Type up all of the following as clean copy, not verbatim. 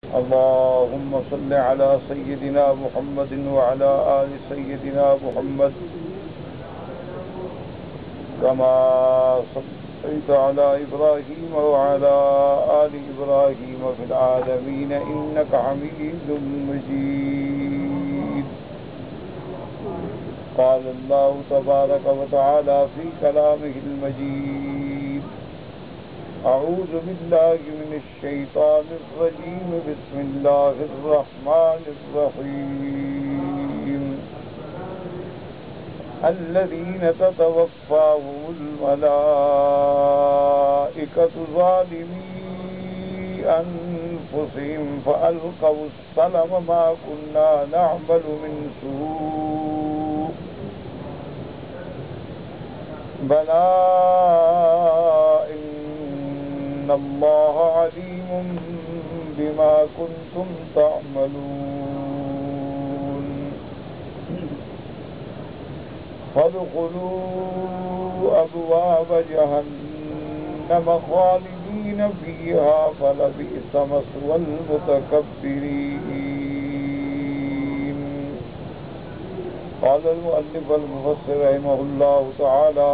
اللهم صل على سيدنا محمد وعلى آل سيدنا محمد كما صليت على إبراهيم وعلى آل إبراهيم في العالمين إنك حميد مجيد. قال الله تبارك وتعالى في كلامه المجيد: أعوذ بالله من الشيطان الرجيم بسم الله الرحمن الرحيم. الذين تتوفاهم الملائكة ظالمي أنفسهم فألقوا السلم ما كنا نعمل من سوء بلى إن الله عليم بما كنتم تعملون. فادخلوا أبواب جهنم خالدين فيها فلبئس مثوى المتكبرين. قال المؤلف المفسر رحمه الله تعالى: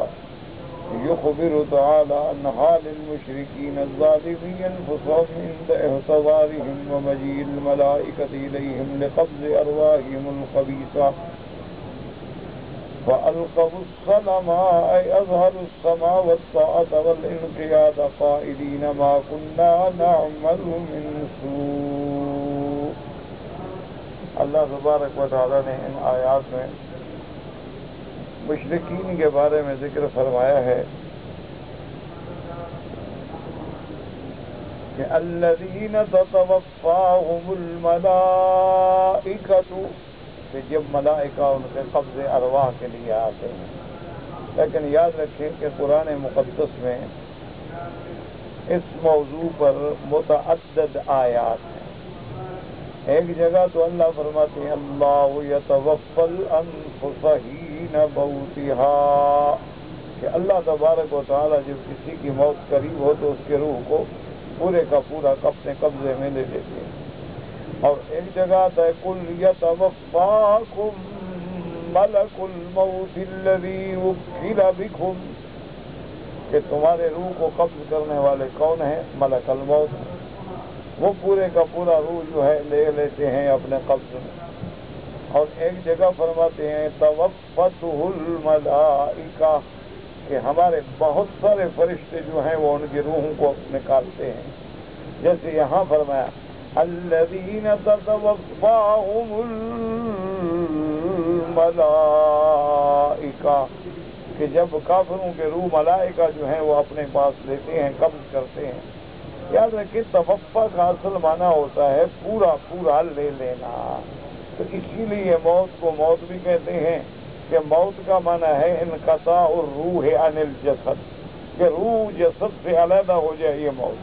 يخبر تعالى عن حال المشركين الظالمين أنفسهم عند احتضارهم ومجيء الملائكة إليهم لقبض أرواحهم الخبيثة فألقوا السلم أي أظهروا السمع والطاعة والانقياد قائلين ما كنا نعمل من سوء. اللہ تبارک و تعالیٰ نے ان آیات میں مشرکین کے بارے میں ذکر فرمایا ہے کہ الذین تتوفاہم الملائکۃ، کہ جب ملائکہ ان کے قبض ارواح کے لیے آتے ہیں. لیکن یاد رکھیں کہ قرآن مقدس میں اس موضوع پر متعدد آیات ہیں. ایک جگہ تو اللہ فرماتے ہیں: اللہ یتوفی الانفس حین موتها، کہ اللہ تبارک و تعالیٰ جب کسی کی موت قریب ہو تو اس کے روح کو پورے کا پورا اپنے قبضے میں لے لیتے ہیں. اور ایک جگہ آتا ہے: قل یتوفاکم ملک الموت الذی وکل بکم، کہ تمہارے روح کو قبض کرنے والے کون ہیں؟ ملک الموت. وہ پورے کا پورا روح جو ہے لے لیتے ہیں اپنے قبض میں. اور ایک جگہ فرماتے ہیں: توفتہ الملائکہ، کہ ہمارے بہت سارے فرشتے جو ہیں وہ ان کی روحوں کو نکالتے ہیں. جیسے یہاں فرمایا: الذین تتوفاہم الملائکہ، کہ جب کافروں کے روح ملائکہ جو ہیں وہ اپنے پاس لیتے ہیں، قبض کرتے ہیں. یاد رکھیں توفا کا اصل معنی ہوتا ہے پورا پورا لے لینا. تو اسی لیے موت کو موت بھی کہتے ہیں کہ موت کا معنی ہے انقطاع الروح عن الجسد، کہ روح جسد سے علیحدہ ہو جائے، یہ موت.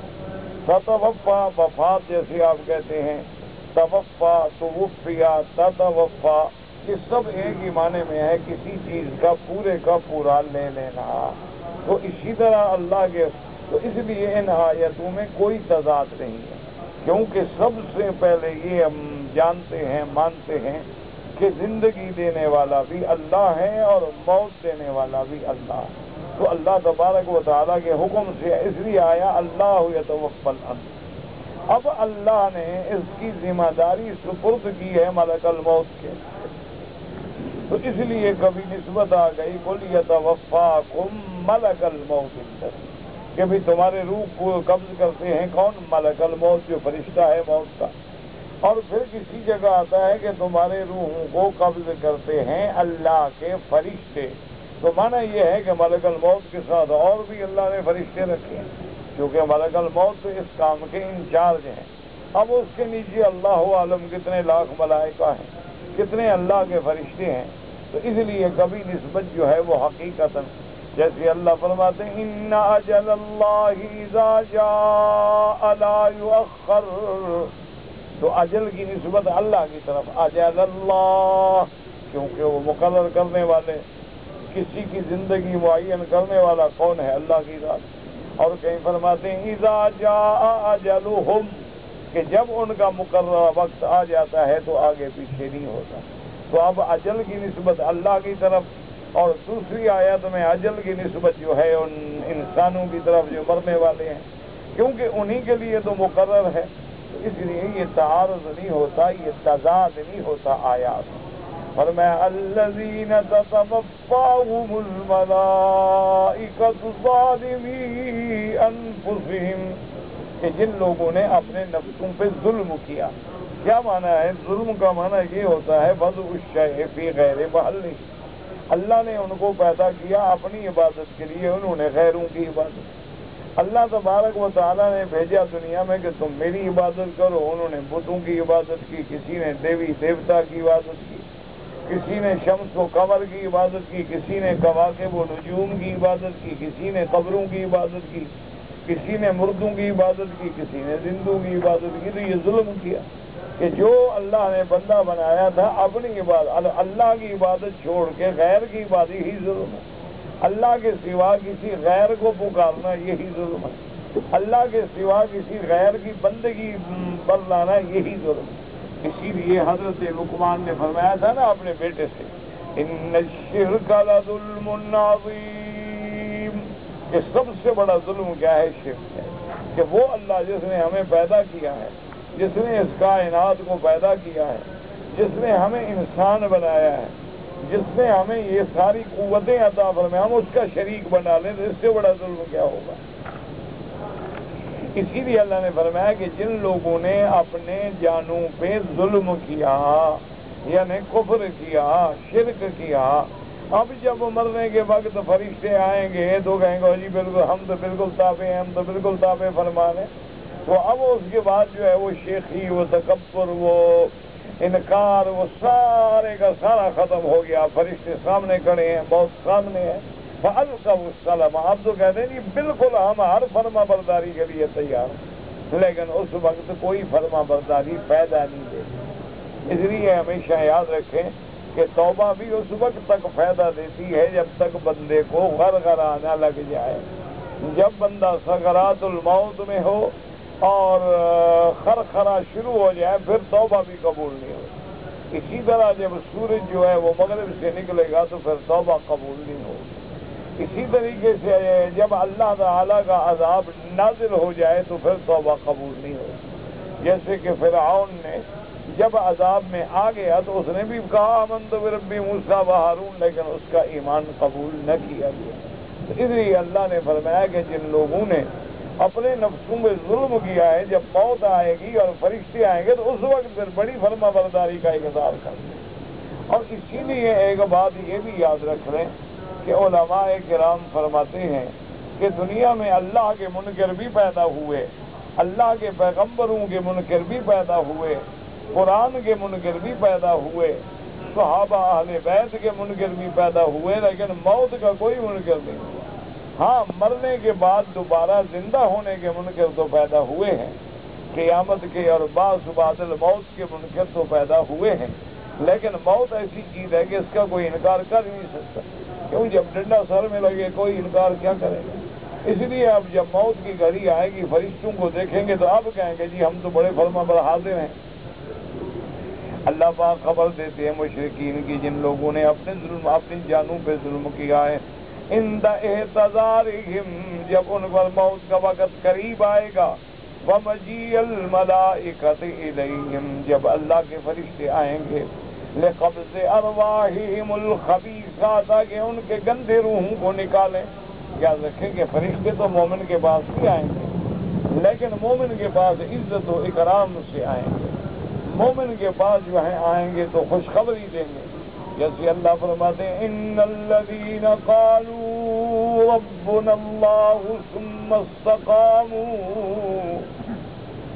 تتوفا وفات جیسے آپ کہتے ہیں، توفا توفیا تتوفا، یہ سب ایک ہی معنی میں ہے کسی چیز کا پورے کا پورا لے لینا. تو اسی طرح اللہ کے، تو اس لیے ان آیتوں میں کوئی تضاد نہیں ہے، کیونکہ سب سے پہلے یہ ہم جانتے ہیں مانتے ہیں کہ زندگی دینے والا بھی اللہ ہے اور موت دینے والا بھی اللہ ہے. تو اللہ تبارک و تعالیٰ کے حکم سے اس لیے آیا اللہ یتوفی الانفس. اب اللہ نے اس کی ذمہ داری سپرد کی ہے ملک الموت کے، تو اس لیے کبھی نسبت آ گئی قل یتوفاکم ملک الموت الذی، کہ بھی تمہارے روح کو قبض کرتے ہیں کون؟ ملک الموت، جو فرشتہ ہے موت کا. اور پھر کسی جگہ آتا ہے کہ تمہارے روحوں کو قبض کرتے ہیں اللہ کے فرشتے. تو معنی یہ ہے کہ ملک الموت کے ساتھ اور بھی اللہ نے فرشتے رکھے ہیں، کیونکہ ملک الموت تو اس کام کے انچارج ہیں. اب اس کے نیچے اللہ عالم کتنے لاکھ ملائکہ ہیں، کتنے اللہ کے فرشتے ہیں. تو اس لیے کبھی نسبت جو ہے وہ حقیقتاً، جیسے اللہ فرماتے ہیں ان اجل اللہ اذا جاء لا یؤخر، تو اجل کی نسبت اللہ کی طرف، اجل اللہ، کیونکہ وہ مقرر کرنے والے، کسی کی زندگی معین کرنے والا کون ہے؟ اللہ کی ذات. اور کہیں فرماتے ہیں اذا جاء اجلہم، کہ جب ان کا مقررہ وقت آ جاتا ہے تو آگے پیچھے نہیں ہوتا. تو اب اجل کی نسبت اللہ کی طرف، اور دوسری آیت میں اجل کی نسبت جو ہے ان انسانوں کی طرف جو مرنے والے ہیں، کیونکہ انہی کے لیے تو مقرر ہے. تو اس لیے یہ تعارض نہیں ہوتا، یہ تضاد نہیں ہوتا آیات. فرمایا الذین تتوفاہم الملائکۃ ظالمی انفسہم، کہ جن لوگوں نے اپنے نفسوں پہ ظلم کیا. کیا معنی ہے؟ ظلم کا معنی یہ ہوتا ہے وضع الشیء فی غیر محلہ. اللہ نے ان کو پیدا کیا اپنی عبادت کے لیے، انہوں نے غیروں کی عبادت. اللہ تبارک و تعالیٰ نے بھیجا دنیا میں کہ تم میری عبادت کرو، انہوں نے بتوں کی عبادت کی، کسی نے دیوی دیوتا کی عبادت کی، کسی نے شمس و قمر کی عبادت کی، کسی نے کواکب و نجوم کی عبادت کی، کسی نے قبروں کی عبادت کی، کسی نے مردوں کی عبادت کی، کسی نے زندوں کی عبادت کی. تو یہ ظلم کیا کہ جو اللہ نے بندہ بنایا تھا اپنی عبادت، اللہ کی عبادت چھوڑ کے غیر کی عبادت ہی ظلم ہے. اللہ کے سوا کسی غیر کو پکارنا یہی ظلم ہے. اللہ کے سوا کسی غیر کی بندگی پر لانا یہی ظلم ہے. اسی لیے حضرت لقمان نے فرمایا تھا نا اپنے بیٹے سے، ان الشرک لظلم عظیم، کہ سب سے بڑا ظلم کیا ہے؟ شرک ہے. کہ وہ اللہ جس نے ہمیں پیدا کیا ہے، جس نے اس کائنات کو پیدا کیا ہے، جس نے ہمیں انسان بنایا ہے، جس نے ہمیں یہ ساری قوتیں عطا فرمائیں، ہم اس کا شریک بنا لیں تو اس سے بڑا ظلم کیا ہوگا؟ اسی لیے اللہ نے فرمایا کہ جن لوگوں نے اپنے جانوں پہ ظلم کیا، یعنی کفر کیا، شرک کیا، اب جب مرنے کے وقت فرشتے آئیں گے تو کہیں گے جی بالکل ہم تو بالکل تابع ہیں، ہم تو بالکل تابع فرما رہے ہیں. تو اب اس کے بعد جو ہے وہ شیخی، وہ تکبر، وہ انکار، وہ سارے کا سارا ختم ہو گیا. فرشتے سامنے کھڑے ہیں، بہت سامنے ہیں. فَأَلْقَوْا السَّلَامَ، آپ تو کہتے ہیں جی بالکل ہم ہر فرما برداری کے لیے تیار ہیں، لیکن اس وقت کوئی فرما برداری فائدہ نہیں دے. اس لیے ہمیشہ یاد رکھیں کہ توبہ بھی اس وقت تک فائدہ دیتی ہے جب تک بندے کو غرغرہ نہ لگ جائے. جب بندہ سکرات الموت میں ہو اور خرخرا شروع ہو جائے پھر توبہ بھی قبول نہیں ہوگی. اسی طرح جب سورج جو ہے وہ مغرب سے نکلے گا تو پھر توبہ قبول نہیں ہوگی. اسی طریقے سے جب اللہ تعالیٰ کا عذاب نازل ہو جائے تو پھر توبہ قبول نہیں ہوگی. جیسے کہ فرعون نے جب عذاب میں آ گیا تو اس نے بھی کہا آمنت بربی موسیٰ و ہارون، لیکن اس کا ایمان قبول نہ کیا گیا. اس لیے اللہ نے فرمایا کہ جن لوگوں نے اپنے نفسوں میں ظلم کیا ہے، جب موت آئے گی اور فرشتے آئیں گے تو اس وقت پھر بڑی فرما برداری کا اقرار کریں. اور اسی لیے ایک بات یہ بھی یاد رکھ لیں کہ علماء کرام فرماتے ہیں کہ دنیا میں اللہ کے منکر بھی پیدا ہوئے، اللہ کے پیغمبروں کے منکر بھی پیدا ہوئے، قرآن کے منکر بھی پیدا ہوئے، صحابہ اہل بیت کے منکر بھی پیدا ہوئے، لیکن موت کا کوئی منکر نہیں ہوا. ہاں مرنے کے بعد دوبارہ زندہ ہونے کے منکر تو پیدا ہوئے ہیں، قیامت کے اور بعض بعد الموت کے منکر تو پیدا ہوئے ہیں، لیکن موت ایسی چیز ہے کہ اس کا کوئی انکار کر نہیں سکتا. کیوں؟ جب ڈنڈا سر میں لگے کوئی انکار کیا کرے گا. اس لیے اب جب موت کی گھڑی آئے گی فرشتوں کو دیکھیں گے تو اب کہیں گے جی ہم تو بڑے فرما بر حاضر ہیں. اللہ پاک خبر دیتے ہیں مشرکین کی جن لوگوں نے اپنی جانوں پہ ظلم کیا ہے، عند احتضارہم، جب ان پر موت کا وقت قریب آئے گا، ومجیء الملائکۃ الیہم، جب اللہ کے فرشتے آئیں گے، لقبض ارواحہم الخبیثات، کہ ان کے گندے روحوں کو نکالیں. یاد رکھیں کہ فرشتے تو مومن کے پاس بھی آئیں گے، لیکن مومن کے پاس عزت و اکرام سے آئیں گے. مومن کے پاس جو ہے آئیں گے تو خوشخبری دیں گے. جیسے اللہ فرماتے ہیں ان الذین قالوا ربنا اللہ ثم استقاموا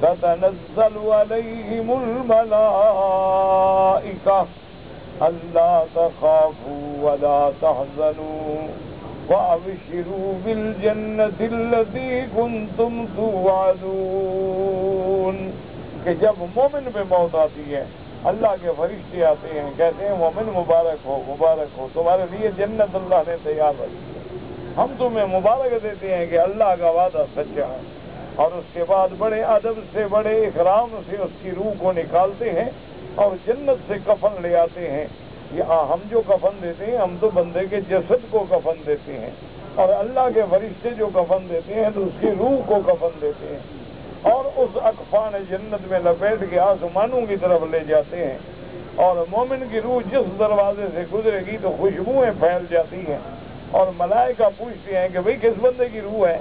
تتنزل علیہم الملائکہ الا تخافوا ولا تحزنوا وابشروا بالجنۃ التی کنتم توعدون. کہ جب مومن پہ موت آتی ہے اللہ کے فرشتے آتے ہیں، کہتے ہیں مومن مبارک ہو مبارک ہو، تمہارے لیے جنت اللہ نے تیار رکھی ہے. ہم تمہیں مبارک دیتے ہیں کہ اللہ کا وعدہ سچا ہے. اور اس کے بعد بڑے ادب سے بڑے اکرام سے اس کی روح کو نکالتے ہیں اور جنت سے کفن لے آتے ہیں. یہ ہم جو کفن دیتے ہیں ہم تو بندے کے جسد کو کفن دیتے ہیں, اور اللہ کے فرشتے جو کفن دیتے ہیں تو اس کی روح کو کفن دیتے ہیں, اور اس اکفان جنت میں لپیٹ کے آسمانوں کی طرف لے جاتے ہیں. اور مومن کی روح جس دروازے سے گزرے گی تو خوشبوئیں پھیل جاتی ہیں, اور ملائکہ پوچھتے ہیں کہ بھئی کس بندے کی روح ہے,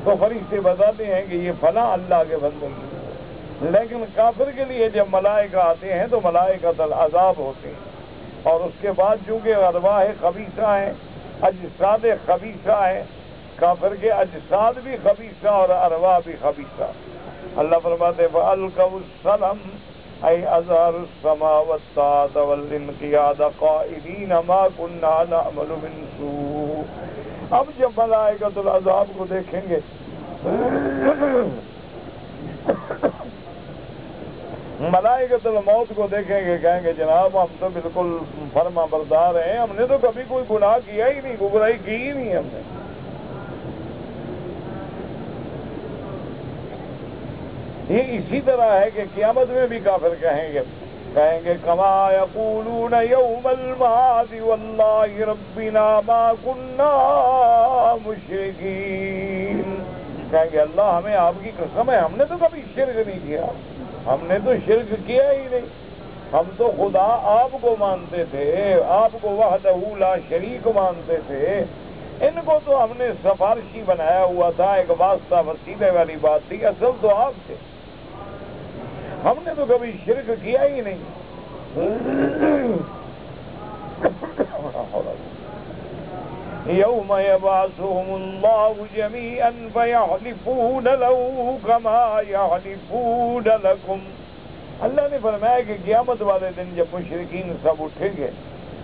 تو فرشتے بتاتے ہیں کہ یہ فلاں اللہ کے بندے کی روح ہے. لیکن کافر کے لیے جب ملائکہ آتے ہیں تو ملائکۃ العذاب ہوتے ہیں, اور اس کے بعد چونکہ ارواح خبیثہ ہیں, اجساد خبیثہ ہیں, کافر کے اجساد بھی خبیثہ اور ارواح بھی خبیثہ. اللہ فرماتے فَأَلْقَوْا السَّلَمَ أي أزهر السماء والطاعة والانقياد قائلين ما كنا نعمل من سوء. اب جب ملائکۃ العذاب کو دیکھیں گے ملائکۃ الموت کو دیکھیں گے, کہیں گے جناب ہم تو بالکل فرما بردار ہیں, ہم نے تو کبھی کوئی گناہ کیا ہی نہیں, گمراہی کی ہی نہیں ہم نے. یہ اسی طرح ہے کہ قیامت میں بھی کافر کہیں گے کما یقولون یوم المعاد واللہ ربنا ما کننا مشرکین. کہیں گے اللہ ہمیں آپ کی قسم ہے ہم نے تو کبھی شرک نہیں کیا, ہم نے تو شرک کیا ہی نہیں, ہم تو خدا آپ کو مانتے تھے, آپ کو وحدہ لا شریک مانتے تھے. ان کو تو ہم نے سفارشی بنایا ہوا تھا, ایک واسطہ وسیلے والی بات تھی, اصل تو آپ تھے, ہم نے تو کبھی شرک کیا ہی نہیں. یوم یبعثہم اللہ جمیعا فیحلفون له کما یحلفون لکم. اللہ نے فرمایا کہ قیامت والے دن جب مشرکین سب اٹھیں گے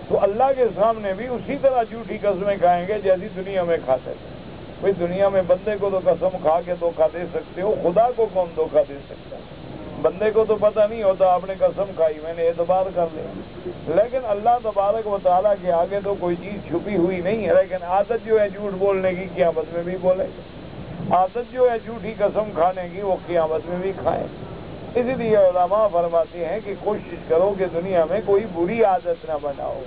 تو اللہ کے سامنے بھی اسی طرح جھوٹی قسمیں کھائیں گے جیسی دنیا میں کھاتے تھے. بھئی دنیا میں بندے کو تو قسم کھا کے دھوکہ دے سکتے ہو, خدا کو کون دھوکہ دے سکتا ہے؟ بندے کو تو پتہ نہیں ہوتا, آپ نے قسم کھائی میں نے اعتبار کر لیا, لیکن اللہ تبارک و تعالیٰ کے آگے تو کوئی چیز چھپی ہوئی نہیں ہے. لیکن عادت جو ہے جھوٹ بولنے کی قیامت میں بھی بولے, عادت جو ہے جھوٹی قسم کھانے کی وہ قیامت میں بھی کھائیں. اسی لیے علماء فرماتے ہیں کہ کوشش کرو کہ دنیا میں کوئی بری عادت نہ بناؤ.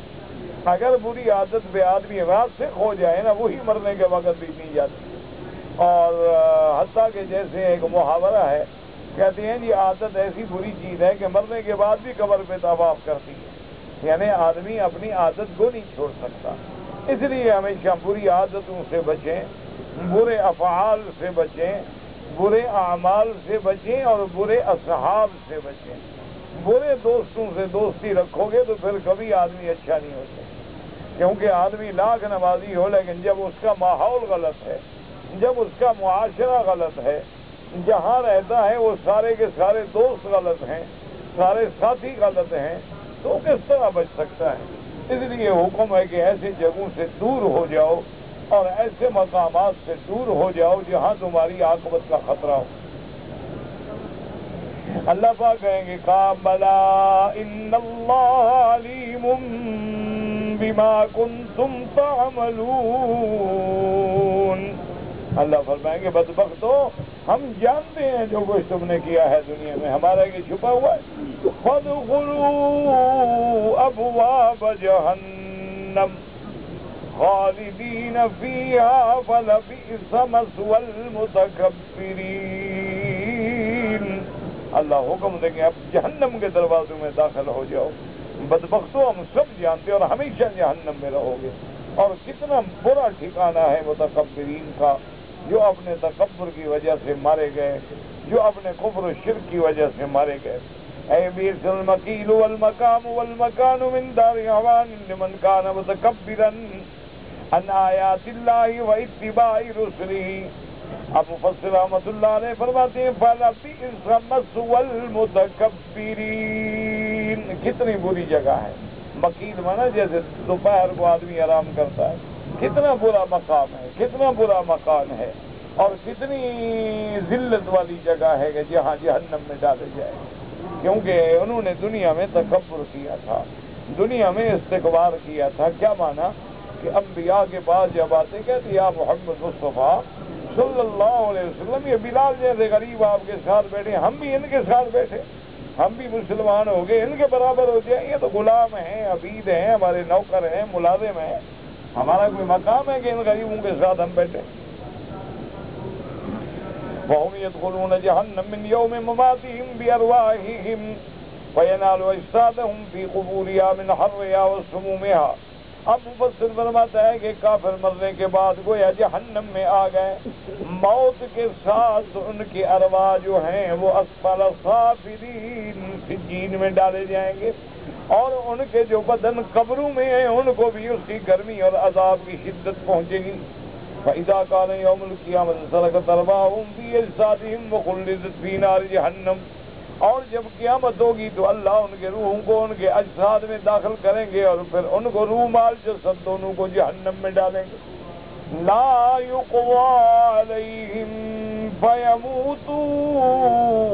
اگر بری عادت پہ آدمی راسخ ہو جائے نا, وہی مرنے کے وقت بھی نہیں جاتی. اور حتیٰ کہ جیسے ایک محاورہ ہے, کہتے ہیں یہ عادت ایسی بری چیز ہے کہ مرنے کے بعد بھی قبر پہ طواف کرتی ہے, یعنی آدمی اپنی عادت کو نہیں چھوڑ سکتا. اس لیے ہمیشہ بری عادتوں سے بچیں, برے افعال سے بچیں, برے اعمال سے بچیں, اور برے اصحاب سے بچیں. برے دوستوں سے دوستی رکھو گے تو پھر کبھی آدمی اچھا نہیں ہوتا, کیونکہ آدمی لاکھ نمازی ہو لیکن جب اس کا ماحول غلط ہے, جب اس کا معاشرہ غلط ہے, جہاں رہتا ہے وہ سارے کے سارے دوست غلط ہیں, سارے ساتھی غلط ہیں, تو کس طرح بچ سکتا ہے؟ اس لیے حکم ہے کہ ایسی جگہوں سے دور ہو جاؤ اور ایسے مقامات سے دور ہو جاؤ جہاں تمہاری عاقبت کا خطرہ ہو. اللہ پاک کہیں گے بلا ان اللہ علیم بما کنتم تعملون. اللہ فرمائیں گے بدبختو ہم جانتے ہیں جو کچھ تم نے کیا ہے دنیا میں, ہمارا یہ چھپا ہوا ہے. فادخلوا ابواب جہنم خالدین فیہا فلبئس مثوی المتکبرین. اللہ حکم دیں گے اب جہنم کے دروازوں میں داخل ہو جاؤ. بدبختو ہم سب جانتے اور ہمیشہ جہنم میں رہو گے, اور کتنا برا ٹھکانہ ہے متکبرین کا, جو اپنے تکبر کی وجہ سے مارے گئے, جو اپنے کفر و شرک کی وجہ سے مارے گئے. اے بیس المکیل والمقام والمکان من دار عوان لمن کان متکبرا عن آیات اللہ و اتباع رسلہ. اب مفسر رحمۃ اللہ علیہ فرماتے ہیں فلبئس مثوی المتکبرین. کتنی بری جگہ ہے. مکیل مانا جیسے دوپہر کو آدمی آرام کرتا ہے, کتنا برا مقام ہے, کتنا برا مکان ہے, اور کتنی ذلت والی جگہ ہے کہ جہاں جہنم میں ڈالے جائے. کیونکہ انہوں نے دنیا میں تکبر کیا تھا, دنیا میں استکبار کیا تھا. کیا مانا کہ انبیاء کے پاس جب آتے کہتے یا محمد مصطفیٰ صلی اللہ علیہ وسلم یہ بلال جیسے غریب آپ کے ساتھ بیٹھے، ہم بھی ان کے ساتھ بیٹھے، ہم بھی مسلمان ہو گئے، ان کے برابر ہو جائیں۔ یہ تو غلام ہیں، عبید ہیں، ہمارے نوکر ہیں، ملازم ہیں، ہمارا کوئی مقام ہے کہ ان غریبوں کے ساتھ ہم بیٹھے؟ وَهُمْ يَدْخُلُونَ جَهَنَّمَ مِنْ يَوْمِ مَمَاتِهِمْ بِأَرْوَاحِهِمْ وَيَنَالُ أَجْسَادَهُمْ فِي قُبُورِهَا مِنْ حَرِّهَا وَسُمُومِهَا۔ اب مفسر فرماتا ہے کہ کافر مرنے کے بعد گویا جہنم میں آ گئے، موت کے ساتھ ان کی ارواح جو ہیں وہ اسفل سافلین سجین میں ڈالے جائیں گے، اور ان کے جو بدن قبروں میں ہیں ان کو بھی اس کی گرمی اور عذاب کی شدت پہنچے گی۔ فَإِذَا كَانَ يَوْمُ الْقِيَامَةِ سَلَكَتْ أَرْوَاحُهُمْ فِي أَجْسَادِهِمْ وَخُلِّدَتْ فِي نَارِ جَهَنَّمَ، اور جب قیامت ہوگی تو اللہ ان کے روحوں کو ان کے اجساد میں داخل کریں گے اور پھر ان کو روح مال جسد دونوں کو جہنم میں ڈالیں گے۔ لا يقضى عليهم فيموتوا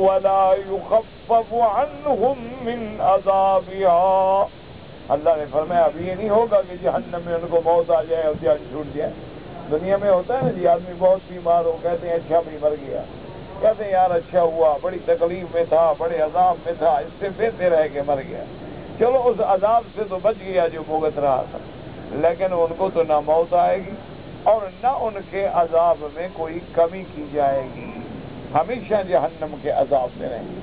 ولا يخفف عنهم من عذابها۔ اللہ نے فرمایا اب یہ نہیں ہوگا کہ جہنم میں ان کو موت آ جائے اور جان چھوٹ جائے۔ دنیا میں ہوتا ہے نا جی، آدمی بہت بیمار ہو، کہتے ہیں اچھا بھی مر گیا، کہتے ہیں یار اچھا ہوا، بڑی تکلیف میں تھا، بڑے عذاب میں تھا، اس سے بہتر ہے کہ مر گیا۔ چلو اس عذاب سے تو بچ گیا جو بھوگت رہا تھا، لیکن ان کو تو نہ موت آئے گی اور نہ ان کے عذاب میں کوئی کمی کی جائے گی، ہمیشہ جہنم کے عذاب میں رہیں گے۔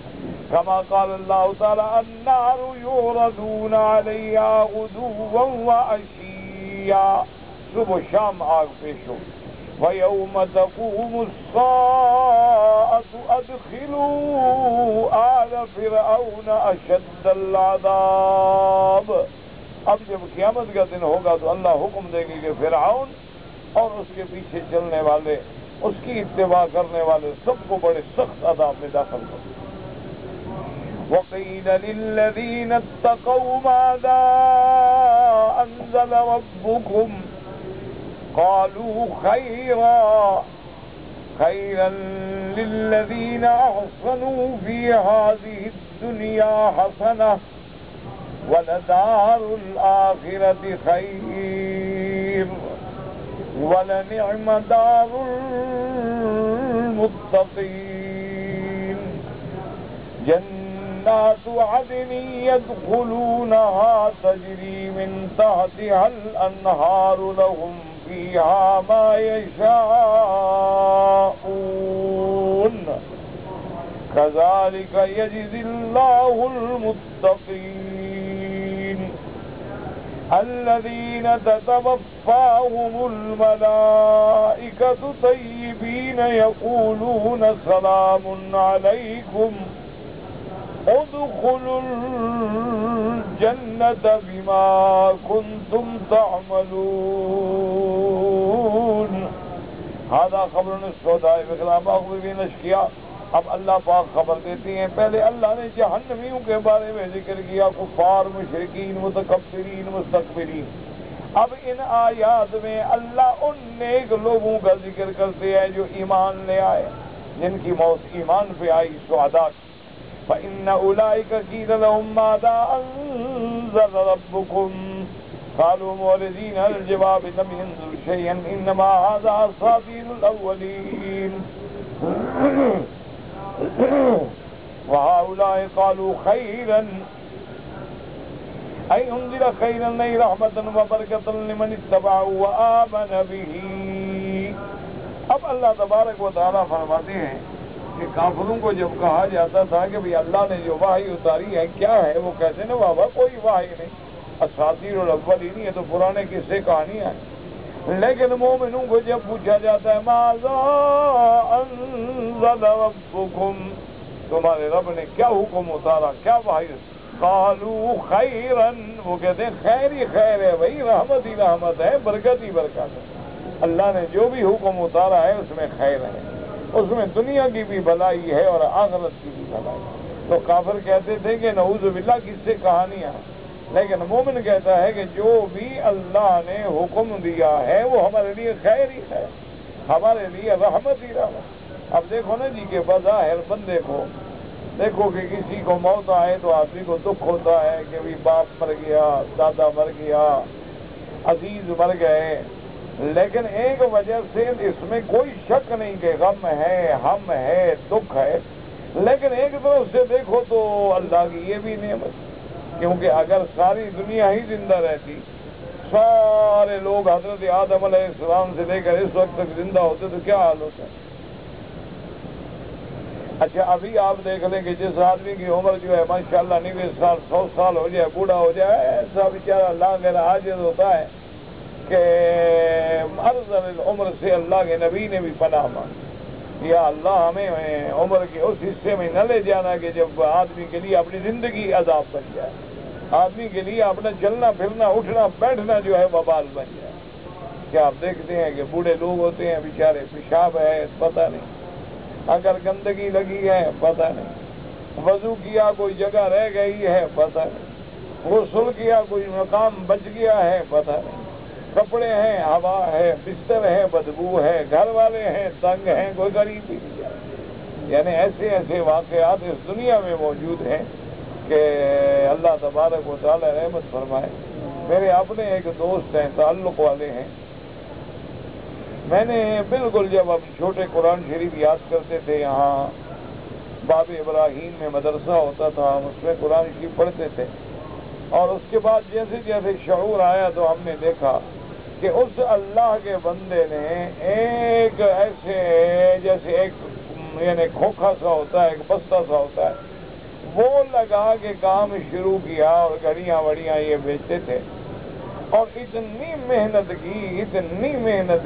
کما قال اللہ تعالی النار یعرضون علیہا غدوا وعشیا، صبح و شام آگ پیش ہو۔ وَيَوْمَ تَقُومُ السَّاعَةُ أَدْخِلُوا آلَ فِرْعَوْنَ أَشَدَّ الْعَذَابِ۔ اب جب قیامت کا دن ہوگا تو اللہ حکم دے گی کہ فرعون اور اس کے پیچھے چلنے والے، اس کی اتباع کرنے والے سب کو بڑے سخت عذاب میں داخل کرو۔ وَقِيلَ لِلَّذِينَ اتَّقَوْا مَاذَا أَنزَلَ رَبُّكُمْ قَالُوا خَيْرًا لِلَّذِينَ أَحْسَنُوا فِي هَذِهِ الدُّنْيَا حَسَنَةٌ وَلَدَارُ الْآخِرَةِ خَيْرٌ وَلَنِعْمَ دَارُ الْمُتَّقِينَ۔ جَنَّاتُ عَدْنٍ يَدْخُلُونَهَا تَجْرِي مِن تَحْتِهَا الْأَنْهَارُ لَهُمْ فِيهَا مَا يَشَاءُونَ كَذَلِكَ يَجْزِي اللَّهُ الْمُتَّقِينَ الَّذِينَ تَتَوَفَّاهُمُ الْمَلَائِكَةُ طَيِّبِينَ يَقُولُونَ سَلَامٌ عَلَيْكُمْ ادخلوا الجنة بما كنتم تعملون۔ هذا خبر السوداء بخلاف مغربین اشقیاء۔ اب اللہ پاک خبر دیتی ہیں، پہلے اللہ نے جہنمیوں کے بارے میں ذکر کیا، کفار، مشرکین، متکبرین، مستکبرین۔ اب ان آیات میں اللہ ان نیک لوگوں کا ذکر کرتے ہیں جو ایمان لے آئے، جن کی موت ایمان پہ آئی، شہداء۔ فَإِنَّ أُولَئِكَ قِيلَ لَهُم مَّاذَا أَنزَلَ رَبُّكُمْ قَالُوا مُعْرِضِينَ عَنِ الْجَوَابِ لَمْ يَنزِلْ شَيْئًا إِنَّمَا هَٰذَا أَسَاطِيرُ الْأَوَّلِينَ وَهَٰؤُلَاءِ قَالُوا خَيْرًا أَيْ أُنزِلَ خَيْرًا أَيْ رَحْمَةً وَبَرَكَةً لِمَنِ اتَّبَعَهُ وَآمَنَ بِهِ۔ اب اللہ تبارک و تعالیٰ فرماتے ہیں کہ کافروں کو جب کہا جاتا تھا کہ بھی اللہ نے جو وحی اتاری ہے کیا ہے، وہ کہتے ہیں بابا کوئی وحی نہیں، اساطیر الاولین، یہ تو پرانے قصے کہانیاں ہیں۔ لیکن مومنوں کو جب پوچھا جاتا ہے ماذا انزل ربکم، تمہارے رب نے کیا حکم اتارا، کیا وحی، قالوا خیرا، وہ کہتے ہیں خیر ہی خیر ہے بھائی، رحمت ہی رحمت ہے، برکت ہی برکت ہے۔ اللہ نے جو بھی حکم اتارا ہے اس میں خیر ہے، اس میں دنیا کی بھی بھلائی ہے اور آخرت کی بھی بھلائی۔ تو کافر کہتے تھے کہ نعوذ باللہ کس سے کہانیاں، لیکن مومن کہتا ہے کہ جو بھی اللہ نے حکم دیا ہے وہ ہمارے لیے خیر ہی ہے، ہمارے لیے رحمت ہی رحمت۔ اب دیکھو نا جی کہ بظاہر بندے کو دیکھو کہ کسی کو موت آئے تو آدمی کو دکھ ہوتا ہے کہ بھی باپ مر گیا، دادا مر گیا، عزیز مر گئے، لیکن ایک وجہ سے اس میں کوئی شک نہیں کہ غم ہے، ہم ہے، دکھ ہے، لیکن ایک طرف سے دیکھو تو اللہ کی یہ بھی نعمت، کیونکہ اگر ساری دنیا ہی زندہ رہتی، سارے لوگ حضرت آدم علیہ السلام سے لے کر اس وقت تک زندہ ہوتے تو کیا حال ہوتا ہے؟ اچھا ابھی آپ دیکھ لیں کہ جس آدمی کی عمر جو ہے ماشاءاللہ 90 سال 100 سال ہو جائے، بوڑھا ہو جائے، ایسا بیچارہ اللہ میرا عاجز ہوتا ہے کہ ارذل العمر سے اللہ کے نبی نے بھی پناہ مانگی، یا اللہ ہمیں عمر کے اس حصے میں نہ لے جانا کہ جب آدمی کے لیے اپنی زندگی عذاب بن جائے، آدمی کے لیے اپنا چلنا پھرنا اٹھنا بیٹھنا جو ہے وبال بن جائے۔ کیا آپ دیکھتے ہیں کہ بوڑھے لوگ ہوتے ہیں بیچارے، پیشاب ہے پتہ نہیں، اگر گندگی لگی ہے پتہ نہیں، وضو کیا کوئی جگہ رہ گئی ہے پتہ نہیں، غسل کیا کوئی مقام بچ گیا ہے پتہ نہیں، کپڑے ہیں ہوا ہے، بستر ہے بدبو ہے، گھر والے ہیں تنگ ہیں، کوئی غریب بھی نہیں جائے۔ یعنی ایسے ایسے واقعات اس دنیا میں موجود ہیں کہ اللہ تبارک و تعالی رحمت فرمائے۔ میرے اپنے ایک دوست ہیں، تعلق والے ہیں، میں نے بالکل جب اب چھوٹے قرآن شریف یاد کرتے تھے، یہاں باب ابراہیم میں مدرسہ ہوتا تھا، ہم اس میں قرآن شریف پڑھتے تھے، اور اس کے بعد جیسے جیسے شعور آیا تو ہم نے دیکھا کہ اس اللہ کے بندے نے ایک ایسے جیسے ایک یعنی کھوکھا سا ہوتا ہے، ایک بستہ سا ہوتا ہے، وہ لگا کے کام شروع کیا، اور گھڑیاں وڑیاں یہ بیچتے تھے، اور اتنی محنت